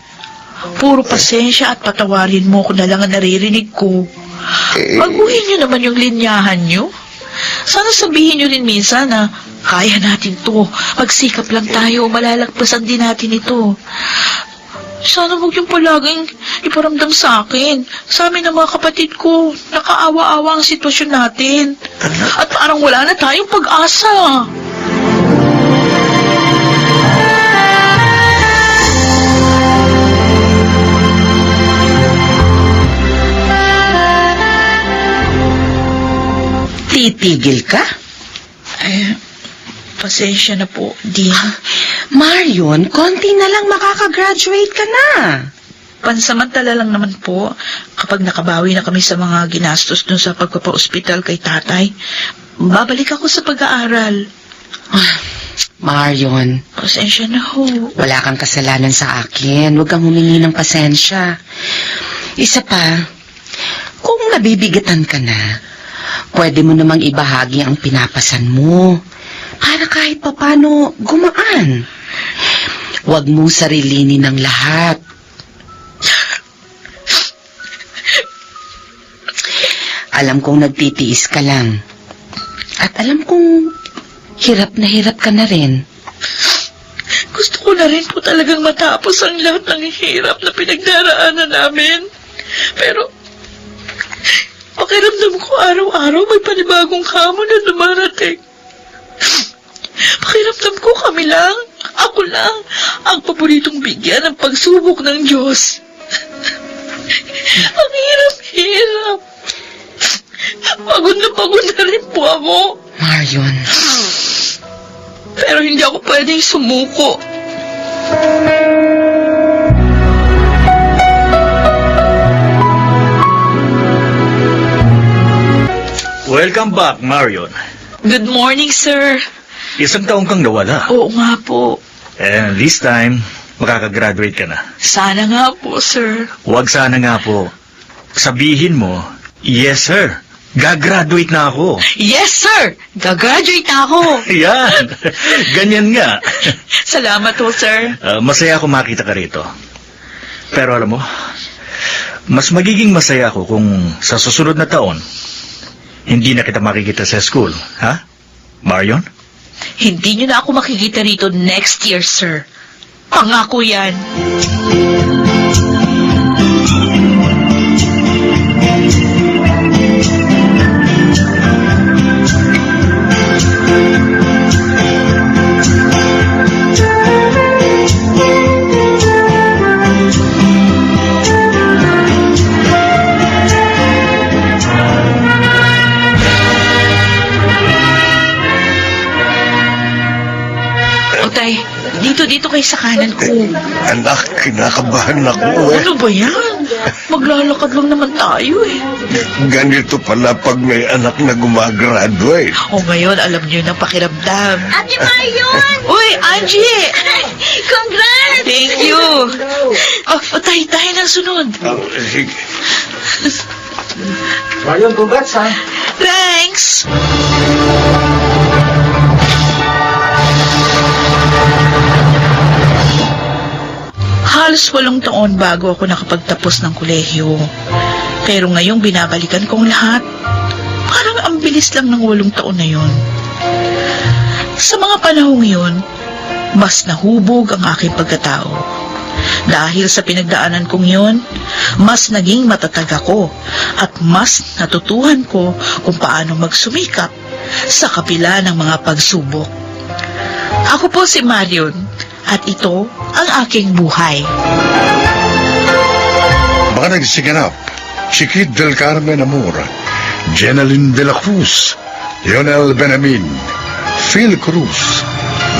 puro pasensya at patawarin mo ko na lang ang naririnig ko. Baguhin nyo naman yung linyahan nyo. Sana sabihin nyo rin minsan na kaya natin to. Magsikap lang tayo, malalagpasan din natin ito. Sana huwag yung palaging iparamdam sa akin. Sa amin ng mga kapatid ko, nakaawa-awa ang sitwasyon natin. At parang wala na tayong pag-asa. Titigil ka? Pasensya na po, Dean. Marion, konti na lang makakagraduate ka na. Pansamantala lang naman po, kapag nakabawi na kami sa mga ginastos dun sa pagpapa-ospital kay tatay, babalik ako sa pag-aaral. Marion, Pasensya na ho. wala kang kasalanan sa akin. Huwag kang humingi ng pasensya. Isa pa, kung nabibigatan ka na, pwede mo namang ibahagi ang pinapasan mo para kahit papano gumaan. Huwag mong sarilinin ng lahat. Alam kong nagtitiis ka lang. At alam kong hirap ka na rin. Gusto ko na rin po talagang matapos ang lahat ng hirap na pinagdaraanan namin. Pero, pakiramdam ko araw-araw may panibagong hamon na dumarating. Pakiramdam ko kami lang, ako lang, ang paboritong bigyan ng pagsubok ng Diyos. Ang hirap-hirap. Pagod na rin po ako. Marion. Pero hindi ako pwedeng sumuko. Welcome back, Marion. Good morning, sir. Isang taong kang nawala. Oo nga po. And this time, makakagraduate ka na. Sana nga po, sir. Huwag sana nga po. Sabihin mo, yes sir, gagraduate na ako. Yes, sir! Gagraduate na ako! Yan, ganyan nga. Salamat po, sir. Masaya ako makita ka rito. Pero alam mo, mas magiging masaya ako kung sa susunod na taon, hindi na kita makikita sa school. Ha? Marion? Hindi niyo na ako makikita rito next year, sir. Pangako yan. Otay, dito kayo sa kanan ko. Anak, kinakabahan ako eh. Ano ba yan? Maglalakad lang naman tayo eh. Ganito pala pag may anak na gumagraduate. O ngayon, alam niyo na pakiramdam. Ate Marion! Uy, Angie! Congrats! Thank you! Tayo ng sunod. Sige. Marion, congrats ha. Thanks! Halos 8 taon bago ako nakapagtapos ng kolehiyo. Pero ngayong binabalikan kong lahat, parang ang bilis lang ng 8 taon na yon. Sa mga panahong yun, mas nahubog ang aking pagkatao. Dahil sa pinagdaanan kong yun, mas naging matatag ako at mas natutuhan ko kung paano magsumikap sa kapila ng mga pagsubok. Ako po si Marion at ito ang aking buhay. Mga nagsiganap, Chiquit del Carmen Amor, Jeneline de la Cruz, Lionel Benamin, Phil Cruz,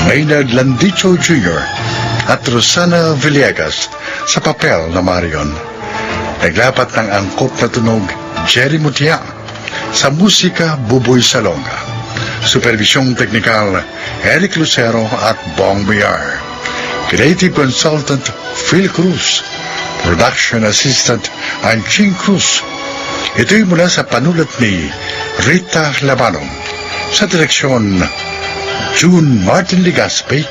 Maynard Landicho Jr., at Rosana Villegas sa papel na Marion. Naglapat ng angkop na tunog, Jerry Mutia, sa musika, Buboy Salonga. Supervisyong teknikal, Eric Lucero at Bong Biar. Creative Consultant, Phil Cruz. Production Assistant, Anching Cruz. Ito'y mula sa panulat ni Rita Labanong. Sa direksyon, June Martin Ligaspe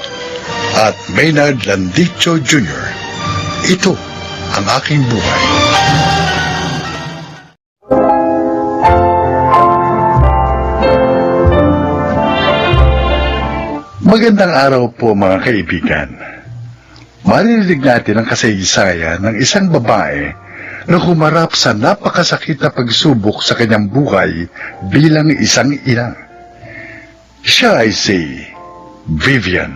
at Maynard Landicho Jr. Ito ang aking buhay. Magandang araw po mga kaibigan. Maririnig natin ang kasaysayan ng isang babae na humarap sa napakasakit na pagsubok sa kanyang buhay bilang isang ina. Siya ay si Vivian.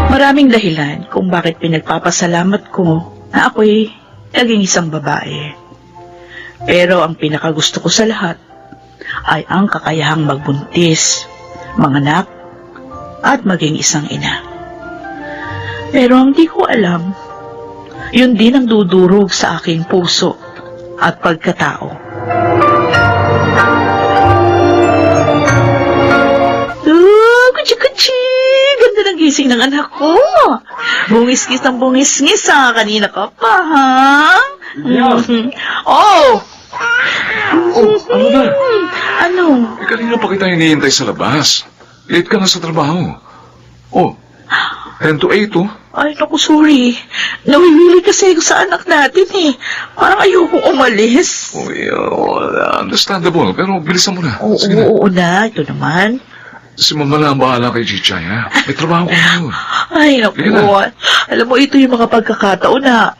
Maraming dahilan kung bakit pinagpapasalamat ko na ako'y naging isang babae. Pero ang pinakagusto ko sa lahat ay ang kakayahang magbuntis, manganak, at maging isang ina. Pero hindi ko alam, yun din ang dudurog sa aking puso at pagkatao. Kutsi-kutsi! Ganda ng gising ng anak ko. Bungis-ngis ng bungis-ngis ha. Kanina ka pa, ha? Oh! Ano na? Ano? Kanina pa kita hinihintay sa labas. Late ka na sa trabaho. 10 to 8 oh. Ay, naku, sorry. Nawiwili kasi ako sa anak natin eh. Parang ayokong umalis. Understandable, pero bilisan mo na. Sige na. Oo na, ito naman. Si Mama na ang bahala kay Chichay, ha? May trabaho ko ngayon. Ay, naku. Sige na. Alam mo, ito yung mga pagkakataon na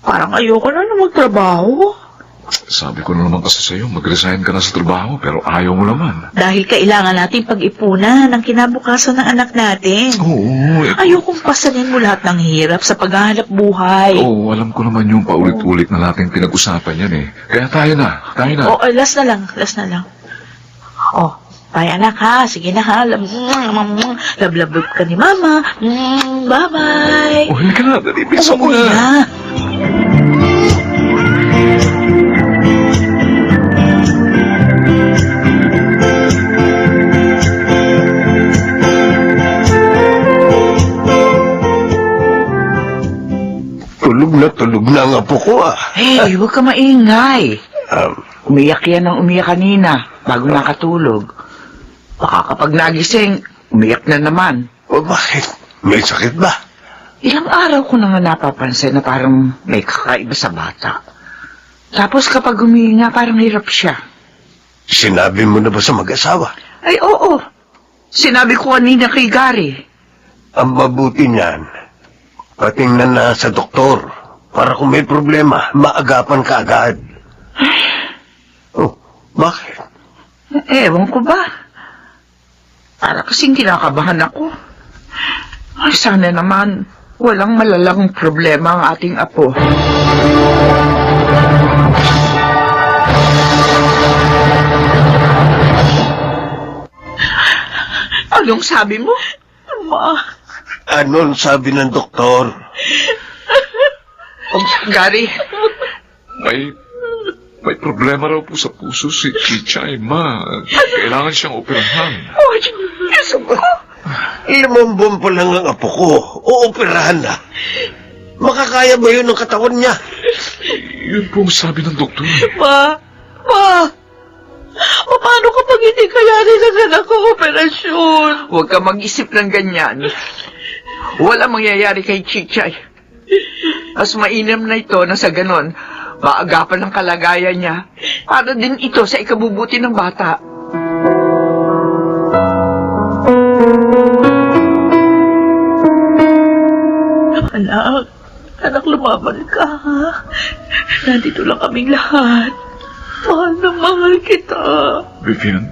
parang ayoko na magtrabaho. Sabi ko na naman kasi sa'yo, mag-resign ka na sa trabaho, pero ayaw mo naman. Dahil kailangan natin pag-ipunan ng kinabukasan ng anak natin. Oo. Ayokong pasanin mo lahat ng hirap sa paghahanap buhay. Oo, alam ko naman yung paulit-ulit na nating pinag-usapan yan eh. Kaya tayo na. Last na lang. Bye anak ha, sige na ha. Lablab ka ni mama. Bye-bye. Halika na, dali, bilisan mo na. na tulog na ang apo ko ah. Hey, huwag ka maingay. Um, Umiyak yan ng umiyak kanina bago nakatulog. Baka kapag nagising, umiyak na naman. o bakit? May sakit ba? Ilang araw ko na nga napapansin na parang may kakaiba sa bata. Tapos kapag humihinga, parang hirap siya. Sinabi mo na ba sa mag-asawa? Ay, oo. Sinabi ko kanina kay Gary. Ang mabuti niyan, patingnan na sa doktor para kung may problema, maagapan ka agad. Oh, bakit? Ewan ko ba? Para kasing kinakabahan ako. Ay, sana naman walang malalang problema ang ating apo. Anong sabi mo? Ma, Anong sabi ng doktor? Gary, May problema raw po sa puso si Chichay, ma. Kailangan siyang operahan. oh, Diyos ko. 5 buwan pa lang ang apo ko. Ooperahan na. Makakaya ba yun ng katawan niya? Yun po ang sabi ng doktor. Ma, paano kapag hindi kayanin ang anak ko operasyon? Huwag ka mag-isip ng ganyan. Wala mangyayari kay Chichay. Mas mainam na ito na sa ganon, maagapan ng kalagayan niya para din ito sa ikabubuti ng bata. Anak, lumaban ka, ha? Nandito lang kaming lahat. Mahal na mahal kita. Vivian,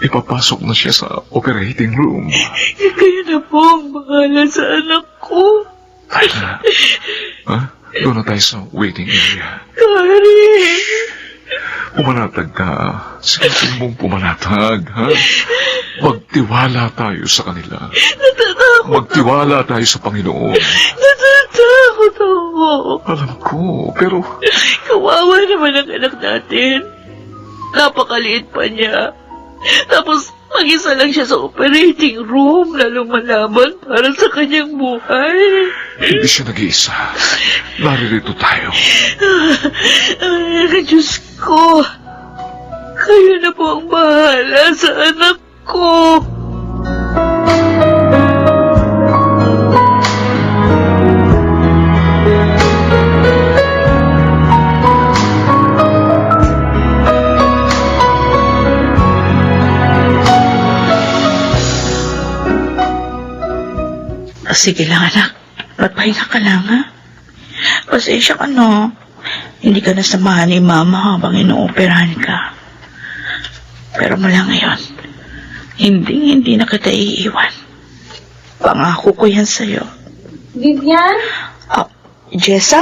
ipapasok na siya sa operating room. Kayo na po ang bahala sa anak ko. Tayo na. Ha? Doon na tayo sa waiting area. Gary! Pumanatag ka. Sige mong pumanatag, ha? Magtiwala tayo sa kanila. Natatakot Magtiwala tayo sa Panginoon. Natatakot ako. Alam ko, pero Kawawa naman ang anak natin. Napakaliit pa niya. Tapos, mag-isa lang siya sa operating room na lumalaban para sa kanyang buhay. hindi siya nag-iisa. Naririto tayo. Ay, Diyos ko. Kayo na po ang bahala sa anak ko. Sige lang, anak. Magpahinga ka lang, ha? Pasensya ka, no? Hindi ka nasamahan ni Mama habang inooperahan ka. Pero mula ngayon, hindi na kita iiwan. Pangako ko yan sa'yo. Vivian? Jessa?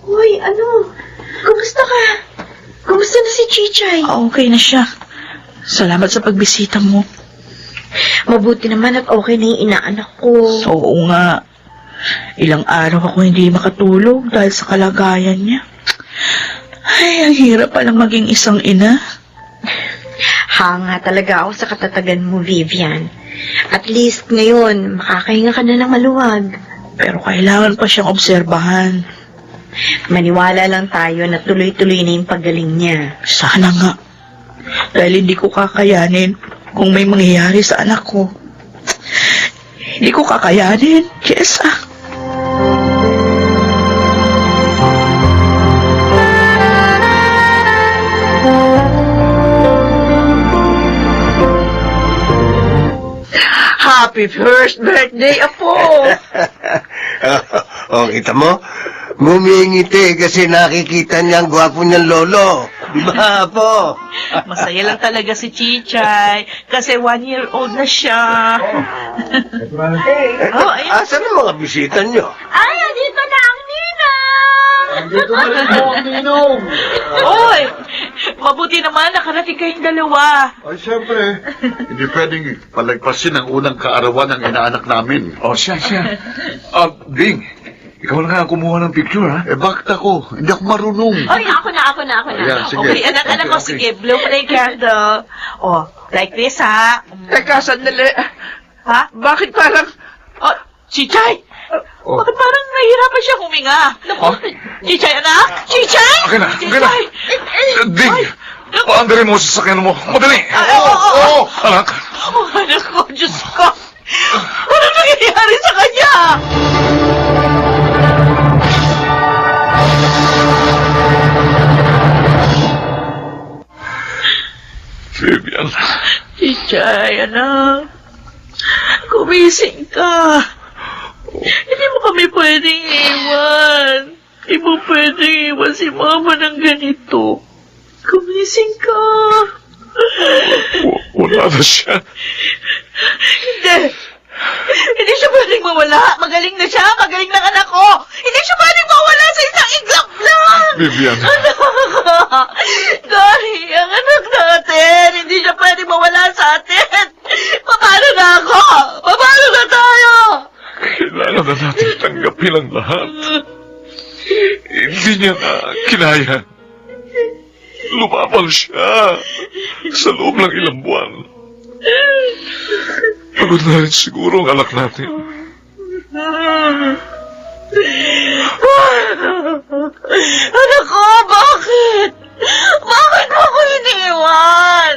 Uy, ano? Kumusta ka? Kumusta na si Chichay? Okay na siya. Salamat sa pagbisita mo. Mabuti naman at okay na yung inaanak ko. Oo nga. Ilang araw ako hindi makatulog dahil sa kalagayan niya. Ay, ang hirap palang maging isang ina. Hanga talaga ako sa katatagan mo, Vivian. At least ngayon, makakahinga ka na ng maluwag. Pero kailangan pa siyang obserbahan. Maniwala lang tayo na tuloy-tuloy na yung paggaling niya. Sana nga. Dahil hindi ko kakayanin kung may mangyayari sa anak ko. Hindi ko kakayanin, Jessa. Happy first birthday, Apo! Kita mo? Ngumingiti kasi nakikita niya ang gwapo niyang lolo. Di ba, po? Masaya lang talaga si Chichay kasi 1-year-old na siya. Ayun. Asan ang mga bisita niyo? Ay, dito na ang Ninong! Oy! Mabuti naman nakarating kayong dalawa. Ay, siyempre. Hindi pwedeng palagpasin ang unang kaarawan ng inaanak namin. Oh, siya. Bing, ikaw na nga kumuha ng picture, ha? Bakit ako? Hindi ako marunong. Ay, ako na. Ayan, sige. Okay, anak ko, sige. Blow play candle. Oh, like this, ha? Teka, sandali. Ha? Bakit parang... Oh, Chichay! Bakit parang nahihirapan siya huminga. Ha? Chichay, anak! Chichay! Akin na! Chichay! Ding! Paandarin mo sa sakyan mo. Madali! Oo! Anak! Oh, anak ko, Diyos ko! Ano nangyayari sa kanya? Vivian. Chichay, anak. Kumising ka. Hindi mo kami pwedeng iwan. Hindi mo pwedeng iwan si mama ng ganito. Kumising ka. Wala na siya. Hindi. Hindi siya pwedeng mawala. Magaling na siya. Magaling ng anak ko. Hindi siya pwedeng mawala sa isang iglap lang. Vivian. Anak! Dari, ang anak natin. Hindi siya pwedeng mawala sa atin. Paano na ako? Paano na tayo? Kailangan na natin tanggapin ang lahat. Hindi niya na kinaya. Lumabang siya sa loob ng ilang buwan. Pagod na rin siguro ang anak natin. Anak ko, bakit? Bakit mo ako iniwan?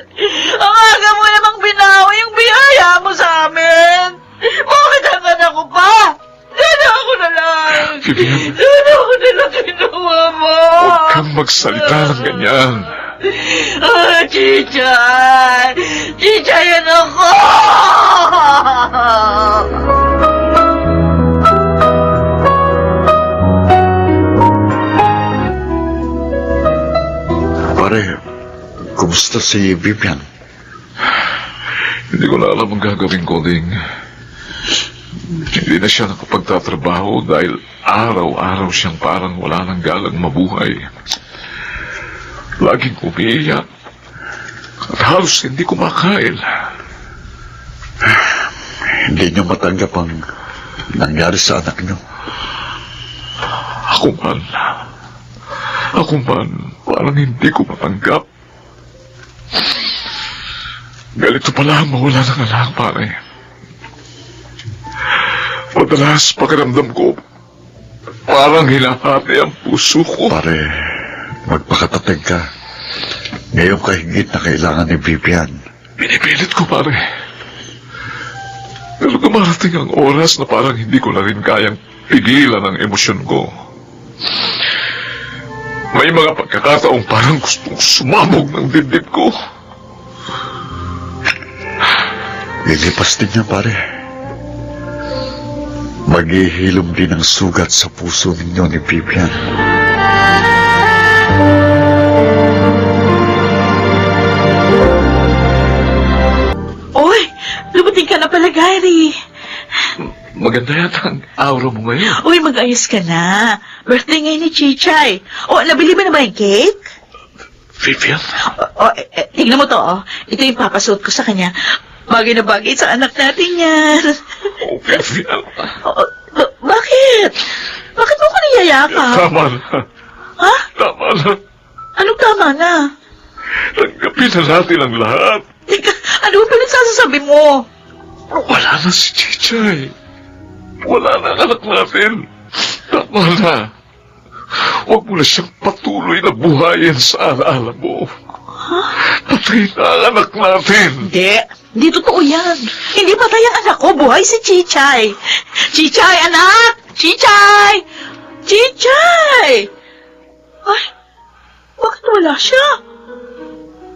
Ang aga mo namang binawi yung biyaya mo sa amin. Bakit ang anak ko pa? Sana ako na lang. Vivian. Sana ako na lang kinuha mo. Huwag kang magsalita ng ganyan. Chichay! Chichay, anak ko! Pare, kumusta si Vivian? Hindi ko na alam ang gagawin ko, Ding. Hindi na siya nakapagtatrabaho dahil araw-araw siyang parang wala nang galang mabuhay. Laging umiiyak at halos hindi kumakain. Hindi niyo matanggap ang nangyari sa anak niyo. Ako man, parang hindi ko matanggap. Ganito pala ang mawala ng anak, pare. Madalas pakiramdam ko, parang hinahati ang puso ko. Pare, magpakatatag ka. Ngayon ka higit na kailangan ni Vivian. Pinipilit ko, pare. Pero dumarating ang oras na parang hindi ko na rin kayang pigilan ang emosyon ko. May mga pagkakataong parang gustong sumabog ng dibdib ko. Lilipas din niya, pare. Maghihilom din ang sugat sa puso ninyo ni Vivian. Oy, lumating ka na pala, Gary. Maganda yata ang aura mo ngayon. Uy, mag-ayos ka na. Birthday ngayon ni Chichay. O, nabili mo na ba yung cake? Vivian? Tignan mo to, Ito yung papasuot ko sa kanya. Bagay na bagay sa anak natin yan. Oh, Vivian. Bakit? Bakit mo ko niyayakap? Tama na. Ha? Tama na. Anong tama na? Tanggapin na natin ang lahat. Teka, ano ba nagsasasabi mo? Wala na si Chichay. Wala na ang anak natin. Tama na. Huwag mo na siyang patuloy na buhayin sa alaala mo. Patay na ang anak natin. Hindi totoo yan. Hindi patay ang anak ko, buhay si Chichay. Chichay, anak! Chichay! Chichay! Ay, bakit wala siya?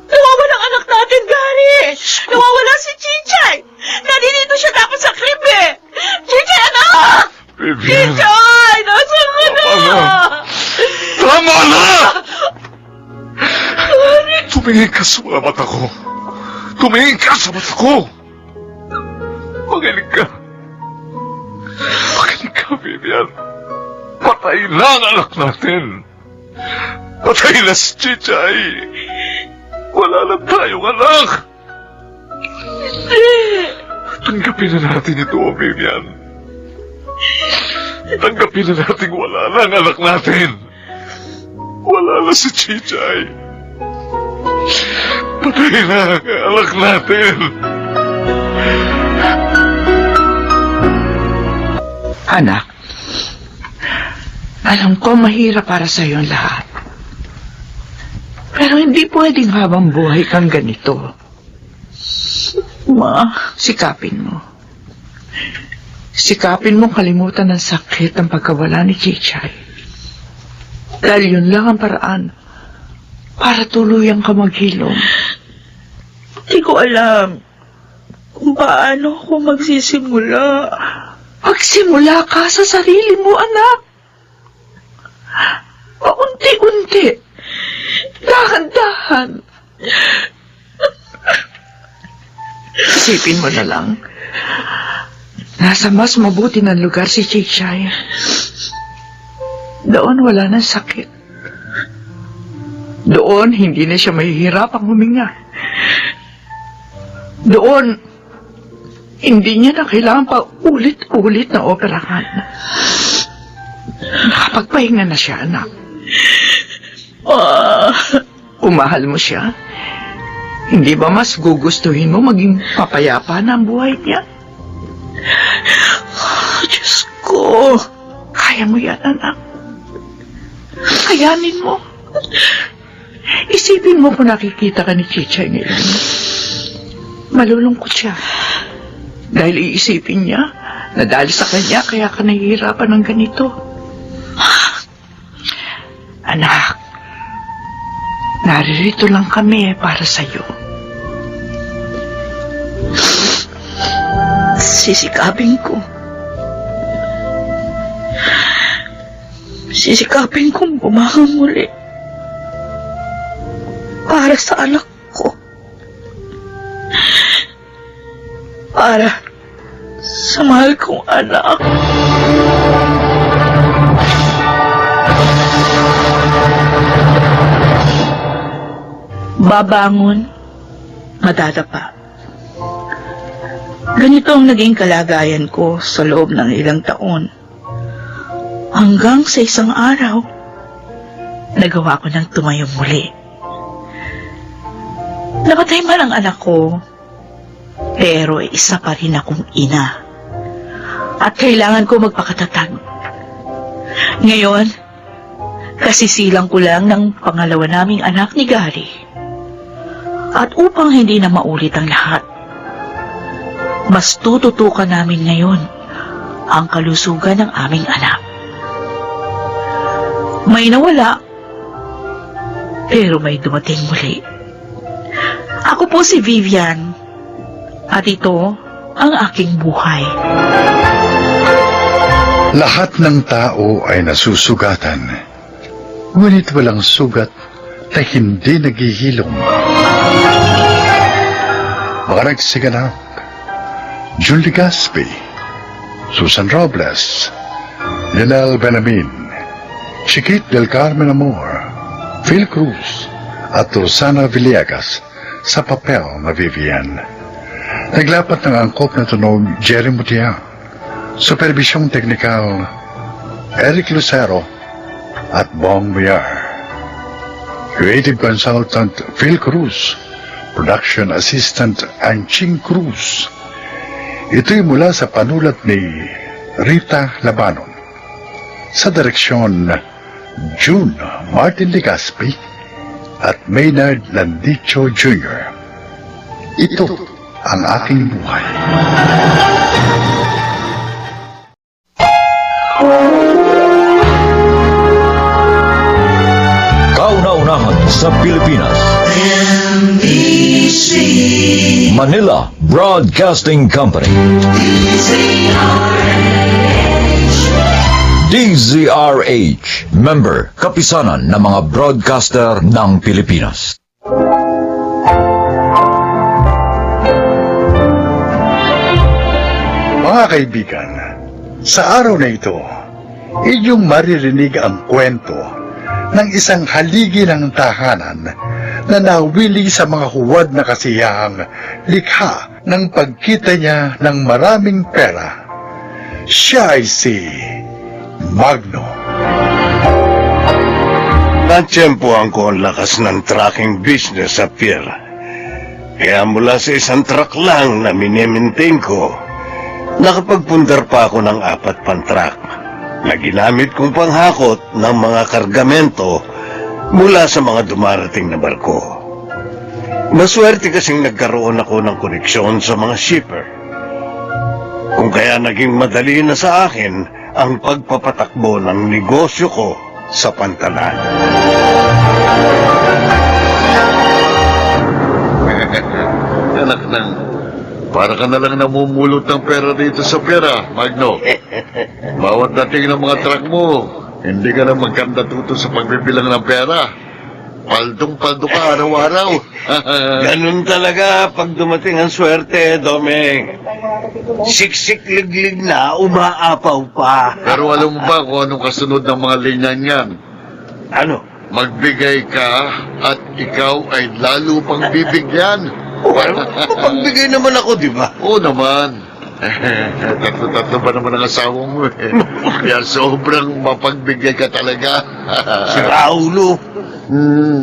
Nawawala ang anak natin, Gary! Nawawala si Chichay! Nandito siya dapat sa crib eh! Chichay, anak! Vivian. Chichay! Nasaan ka na? Tama na! Tumingin ka sa mga mata ko. Tumingin ka sa mata ko. Magaling ka. Magaling ka, Vivian. Patay na ang anak natin. Patay na si Chichay. Wala na tayong anak. Tanggapin na natin ito, Vivian. Tanggapin na natin wala na ang anak natin. Wala na si Chichay. Patay na ang anak natin. Anak, Alam ko mahirap para sa ang lahat. Pero hindi pwedeng habang buhay kang ganito. Ma, Sikapin mo. Sikapin mo kalimutan ng sakit ng pagkawala ni Chichay. Dahil yun lang ang paraan para tuluyang ka maghilom. hindi ko alam kung paano ako magsisimula. Magsimula ka sa sarili mo, anak. Paunti-unti. Dahan-dahan. Isipin mo na lang. Nasa mas mabuti ng lugar si Chichay. Doon wala ng sakit. Doon hindi na siya mahihirapang huminga. Doon hindi niya na kailangan pa ulit-ulit na operahan. Nakapagpahinga na siya, anak. Kung mahal mo siya, hindi ba mas gugustuhin mo maging mapayapa na ang buhay niya? Diyos ko. Kaya mo yan, anak. Kayanin mo. Isipin mo kung nakikita ka ni Chichay ngayon. Malulungkot siya. Dahil iisipin niya na dahil sa kanya kaya ka nahihirapan ng ganito. Anak, naririto lang kami para sa'yo. Sisikapin ko. Sisikapin kong bumangon muli. Para sa anak ko. Para sa mahal kong anak. Babangon, madadapa. Ganito ang naging kalagayan ko sa loob ng ilang taon. Hanggang sa isang araw, nagawa ko ng tumayo muli. Napatay man ang anak ko, pero isa pa rin akong ina. At kailangan ko magpakatatag. Ngayon, kasisilang ko lang ng pangalawa naming anak ni Gary. At upang hindi na maulit ang lahat, mas tututukan namin ngayon ang kalusugan ng aming anak. May nawala, pero may dumating muli. Ako po si Vivian, at ito ang aking buhay. Lahat ng tao ay nasusugatan, ngunit walang sugat na hindi naghihilom. Mga nagsiganap, June Legaspi, Susan Robles, Lionel Benamin, Chiquit del Carmen Amor, Phil Cruz, at Rosana Villegas sa papel na Vivian. Naglapat ng angkop na tunog Jerry Mutia, supervisyong teknikal Eric Lucero at Bong Muyar. Creative Consultant Phil Cruz, Production Assistant Anching Cruz. Ito'y mula sa panulat ni Rita Labanon. Sa direksyon June Martin Legaspi at Maynard Landicho Jr. Ito ang aking buhay. Kauna-unahan sa Pilipinas. NBC Manila Broadcasting Company. DZRH, member, kapisanan ng mga broadcaster ng Pilipinas. Mga kaibigan, sa araw na ito, inyong maririnig ang kwento ng isang haligi ng tahanan na nawili sa mga huwad na kasiyahang likha ng pagkita niya ng maraming pera. Siya ay si Magno. Natsyempohan ko ang lakas ng trucking business sa pier. Kaya mula sa isang truck lang na minimaintain ko, nakapagpundar pa ako ng 4 pang truck. na ginamit kong panghakot ng mga kargamento mula sa mga dumarating na barko. Maswerte kasing nagkaroon ako ng koneksyon sa mga shipper. Kung kaya naging madali na sa akin ang pagpapatakbo ng negosyo ko sa pantalan. Anak nang, para ka na lang namumulot ng pera dito sa pera, Magno. Bawat dating ng mga truck mo, hindi ka na magkandatuto sa pagbibilang ng pera. Paldong-paldo ka araw-araw. Ganun talaga pag dumating ang swerte, Domeng. Siksik-liglig na, umaapaw pa. Pero alam mo ba kung anong kasunod ng mga linya niyan? Ano? Magbigay ka at ikaw ay lalo pang bibigyan. Mapagbigay naman ako, di ba? Oo naman. Tatlo-tatlo ba naman ang asawa mo eh. Kaya sobrang mapagbigay ka talaga. Si Raulo.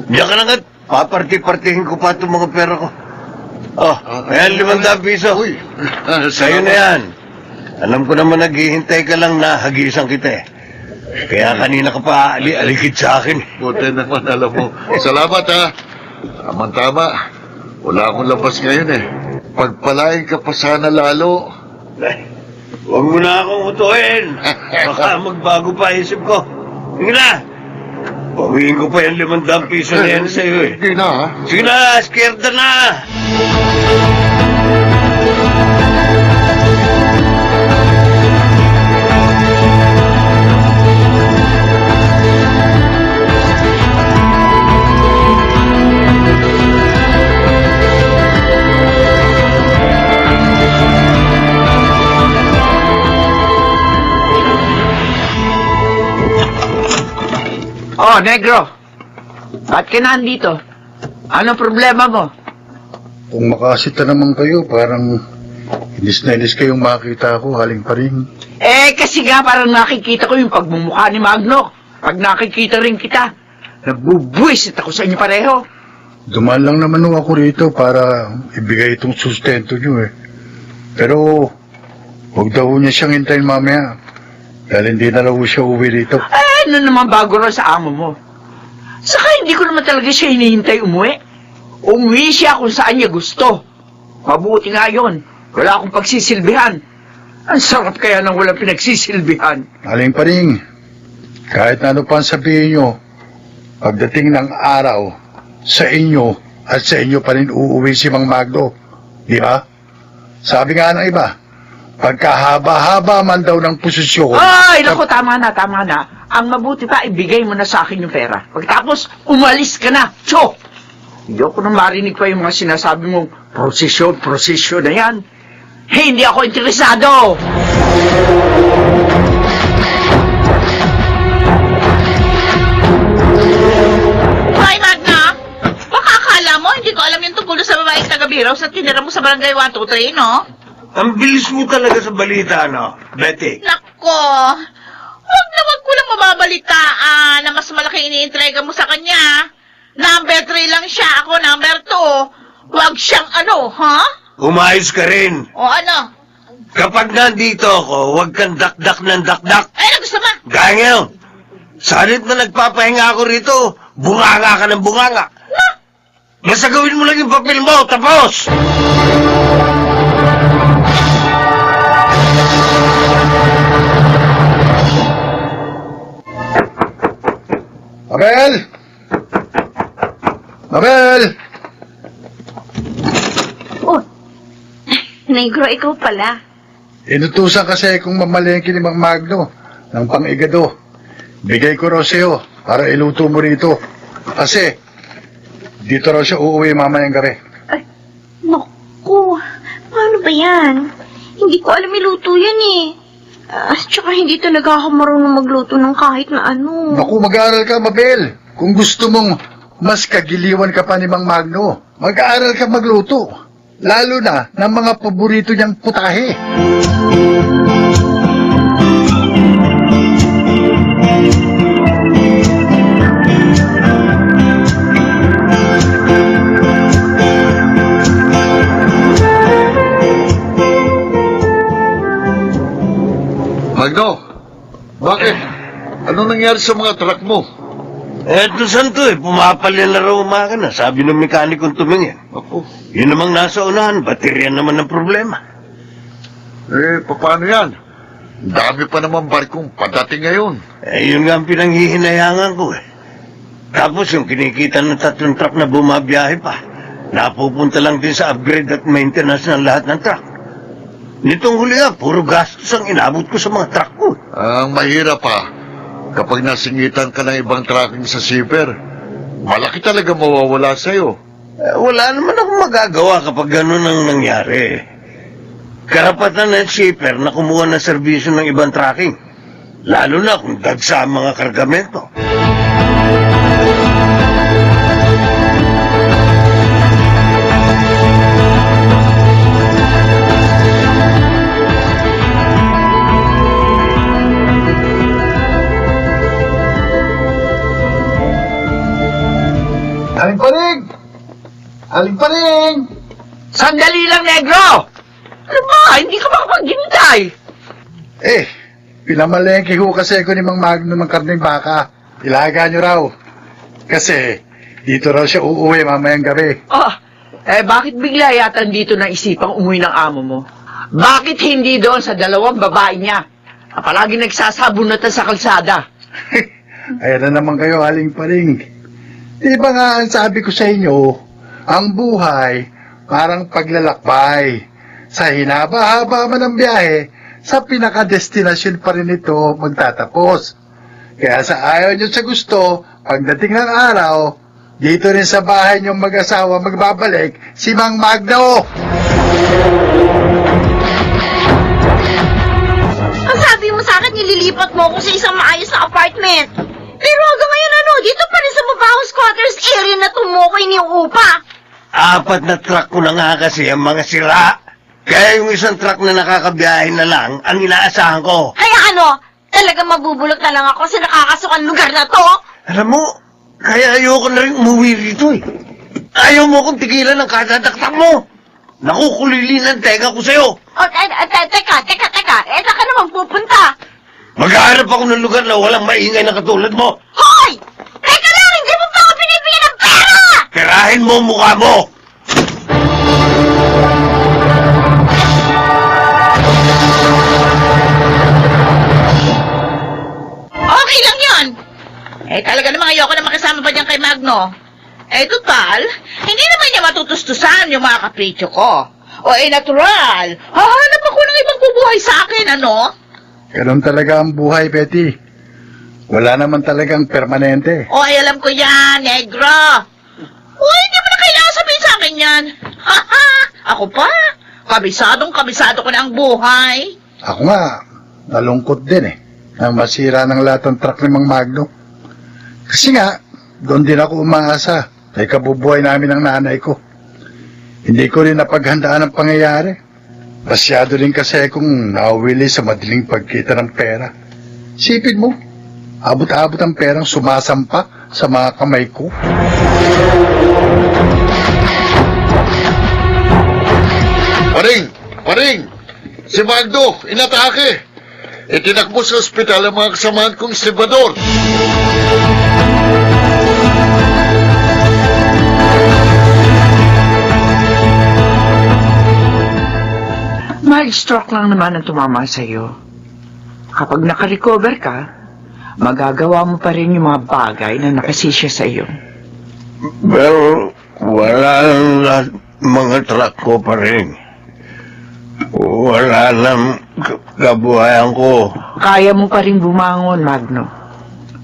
Diyan ka lang at paparti-partihin ko pa itong mga pera ko. Oh, ayan 500 piso. Uy. Sa'yo na yan. Alam ko naman naghihintay ka lang na hagisan kita eh. Kaya kanina ka pa alikid sa akin. Buti naman alam mo. Salamat ha. Tama-tama. Wala akong labas ngayon eh. Pagpalain ka pa sana lalo. Huwag mo na akong utuhin. Baka magbago pa isip ko. Sige na. Pawiin ko pa yung 500 piso na yan sa'yo eh. Sige na ha. Sige na, scared na. Oh, negro. Ba't ka nandito? Ano problema mo? Kung makasita naman kayo, parang inis na inis kayong makita ko, haling pa rin. Eh, kasi nga parang nakikita ko yung pagmumukha ni Magno. Pag nakikita rin kita, nagbubuisit ako sa inyo pareho. Dumaan lang naman ako rito para ibigay itong sustento nyo eh. Pero, huwag daw niya siyang hintayin mamaya. Dahil hindi na raw siya uwi dito. Ano naman bago rin sa amo mo? Saka hindi ko naman talaga siya hinihintay umuwi. Umuwi siya kung saan niya gusto. Mabuti nga yun. Wala akong pagsisilbihan. Ang sarap kaya nang walang pinagsisilbihan. Haling pa rin. Kahit na ano pa ang sabihin nyo, pagdating ng araw, sa inyo at sa inyo pa rin uuwi si Mang Magno. Di ba? Sabi nga ng iba, pagkahaba-haba man daw ng posisyon. Ay, naku, tama na, tama na. Ang mabuti pa, ibigay mo na sa akin yung pera. Pagkatapos, umalis ka na. Cho! Hindi ako nang marinig pa yung mga sinasabi mong prosesyon na yan. Hindi ako interesado! Hoy, Magna! Baka akala mo, hindi ko alam yung tungkol sa babaeng taga-Biraw sa tinira mo sa barangay 123, no? Ang bilis mo talaga sa balita, no, Betty? Nako! Wag ko lang mababalitaan na mas malaki iniintrega mo sa kanya. Number 3 lang siya, ako number 2. Wag siyang ano, ha? Umayos ka rin. O ano? Kapag nandito ako, huwag kang dakdak ng dakdak. Ano gusto mo? Gaya ngayon, sa halip na nagpapahinga ako rito, bunganga ka ng bunganga. Basta gawin mo lang yung papel mo, tapos! Mabel! Mabel! Oh, negro, ikaw pala. Inutusan kasi kung mamalengke ni Mang Magno ng pang-igado. Bigay ko raw sa'yo para iluto mo rito. Kasi, dito raw siya uuwi mamayang gabi. Ay, naku, paano ba yan? Hindi ko alam iluto yan eh. At saka hindi talaga ako marunong magluto ng kahit na ano. Naku, mag-aaral ka, Mabel. Kung gusto mong mas kagiliwan ka pa ni Mang Magno, mag-aaral ka magluto. Lalo na ng mga paborito niyang putahe. Bakit? Anong nangyari sa mga truck mo? Eto santo pumapalya na raw makina. Sabi ng mekanikong tumingin. Ako. Yun namang nasa unahan, baterya naman ang problema. Paano yan? Dami pa naman barkong padating ngayon. Yun nga ang pinanghihinayangan ko Tapos yung kinikita ng 3 truck na bumabiyahe pa, napupunta lang din sa upgrade at maintenance ng lahat ng truck. Nitong huli puro gastos ang inabot ko sa mga truck ko. Ang mahirap pa, kapag nasingitan ka ng ibang tracking sa shipper, malaki talaga mawawala sa'yo. Wala naman akong magagawa kapag ganun ang nangyari. Karapatan ng shipper na kumuha ng serbisyo ng ibang tracking. Lalo na kung dagsa ang mga kargamento. Aling paring! Aling paring! Sandali lang, Negro! Ano ba? Hindi ka makapaghintay. Pinamalengke ko kasi ako ni Mang Magno ng karneng baka. Ilaga nyo raw. Kasi dito raw siya uuwi mamayang gabi. Bakit bigla yata dito na isipang umuwi ng amo mo? Bakit hindi doon sa 2 babae niya? Palagi nagsasabunatan sa kalsada. Ayan na naman kayo, Aling paring. Di ba nga ang sabi ko sa inyo, ang buhay parang paglalakbay. Sa hinaba-haba man ang biyahe, sa pinakadestinasyon pa rin ito magtatapos. Kaya sa ayaw nyo sa gusto, pagdating ng araw, dito rin sa bahay nyong mag-asawa magbabalik si Mang Magno. Ang sabi mo sa akin, nililipat mo ako sa isang maayos na apartment. Pero hanggang ngayon dito pa rin sa mabahong squatters area na tumukoy ni Upa. 4 na truck ko na nga kasi ang mga sira. Kaya yung isang truck na nakakabiyahe na lang ang inaasahan ko. Kaya talagang mabubulok na lang ako sa nakakasukang lugar na to. Alam mo, kaya ayoko na rin umuwi rito Ayaw mo kong tigilan ng kadadaktak mo. Nakukulili ng tega ko sa'yo. Teka. Saan ka naman pupunta? Maghahanap ako ng lugar na walang maingay na katulad mo. Hoy! Teka lang, hindi mo pa ako binibigyan ng pera! Tirahin mo ang mukha mo. Okay lang yun. Talaga namang ayoko na makisama pa dyan kay Magno. Total, hindi naman niya matutustusan yung mga kapritsyo ko. Natural. Hahanap ako ng ibang bubuhay sa akin, ano? Ganun talaga ang buhay, Betty. Wala naman talagang permanente. Alam ko yan, Negro. Hindi mo na kailangan sabihin sa akin yan. Ako pa, kabisado ko na ang buhay. Ako nga, nalungkot din na masira ng lahat ng truck ni Mang Magno. Kasi nga, doon din ako umaasa ay kabubuhay namin ng nanay ko. Hindi ko rin napaghandaan ang pangyayari. Masyado rin kasi akong nauwili sa madaling pagkita ng pera. Sipin mo, abot-abot ang perang sumasampa sa mga kamay ko. Paring! Si Magno, inatake! Itinakbo sa ospital ang mga kasamahan kong estibador. Mild stroke lang naman ang tumama sa'yo. Kapag nakarecover ka, magagawa mo pa rin yung mga bagay na nakasisya sa iyo. Pero wala na mga truck ko pa rin. Wala na kabuhayan ko. Kaya mo pa rin bumangon, Magno.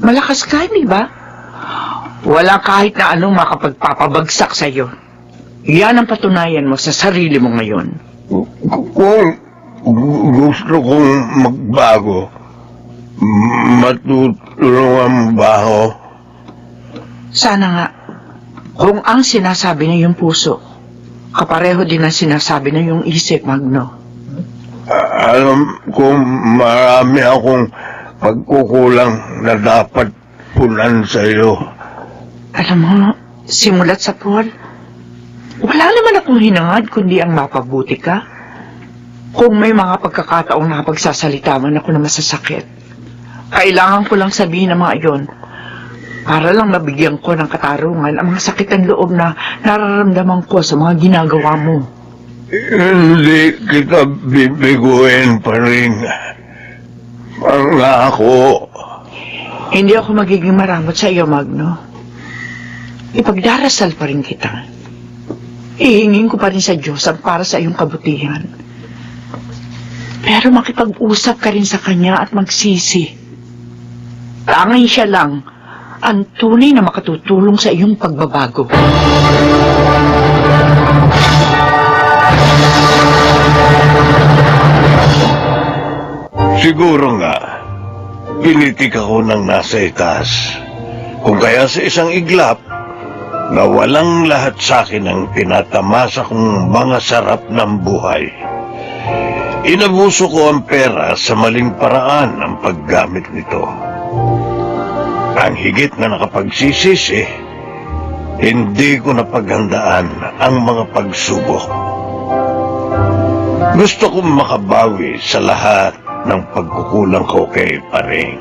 Malakas ka, di ba? Wala kahit na anong makapagpapabagsak sa iyo. Yan ang patunayan mo sa sarili mo ngayon. Kung gusto kong magbago, matutulungan mo ba ako? Sana nga, kung ang sinasabi ng iyong puso, kapareho din ang sinasabi ng iyong isip, Magno. Alam ko marami akong pagkukulang na dapat punan sa iyo. Alam mo, simulat sa Paul, wala naman akong hinangad kundi ang mapabuti ka. Kung may mga pagkakataong nakapagsasalita man ako na masasakit, Kailangan ko lang sabihin ng mga iyon para lang mabigyan ko ng katarungan ang mga sakit ng loob na nararamdaman ko sa mga ginagawa mo. Hindi kita bibiguin pa rin. Pangako. Hindi ako magiging maramot sa iyo, Magno. Ipagdarasal pa rin kita. Ihingin ko pa rin sa Diyos ang para sa iyong kabutihan. Pero makipag-usap ka rin sa Kanya at magsisi. Tanging siya lang ang tunay na makatutulong sa iyong pagbabago. Siguro nga, pinitik ako ng nasa itaas. Kung kaya sa isang iglap, na walang lahat sa akin ang tinatamasa kong mga sarap ng buhay. Inabuso ko ang pera sa maling paraan ang paggamit nito. Ang higit na nakapagsisisi, hindi ko napaghandaan ang mga pagsubok. Gusto kong makabawi sa lahat ng pagkukulang ko kay Paring.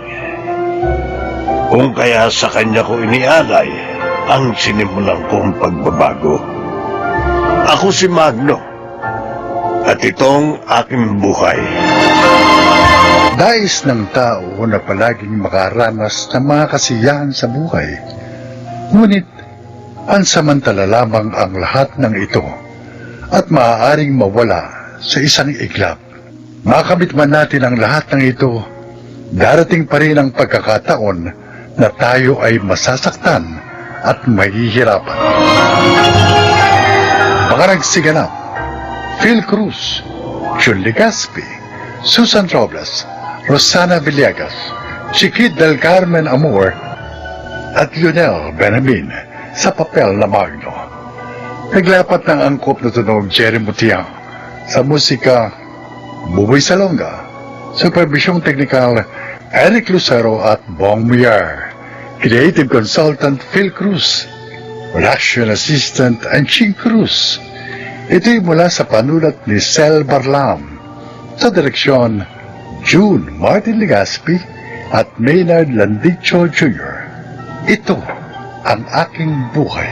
Kung kaya sa kanya ko inialay ang sinimulan kong pagbabago. Ako si Magno, at itong aking buhay. Dais ng tao na palaging makaranas ng mga kasiyahan sa buhay. Ngunit, pansamantala lamang ang lahat ng ito at maaaring mawala sa isang iglap. Makamit man natin ang lahat ng ito, darating pa rin ang pagkakataon na tayo ay masasaktan at mahihirapan. Mga nagsiganap, Phil Cruz, Jun Legaspi, Susan Robles, Rosana Villegas, Chiquit del Carmen Amor, at Lionel Benamin sa papel na Magno. Naglapat ng angkop na tunog Jerry Mutiang sa musika Buboy Salonga, supervisyong teknikal Eric Lucero at Bong Muyar, creative consultant Phil Cruz, production assistant Anching Cruz. Ito'y mula sa panulat ni Sel Barlam, sa direksyon June Martin Legaspi at Maynard Landicho Jr. Ito ang aking buhay.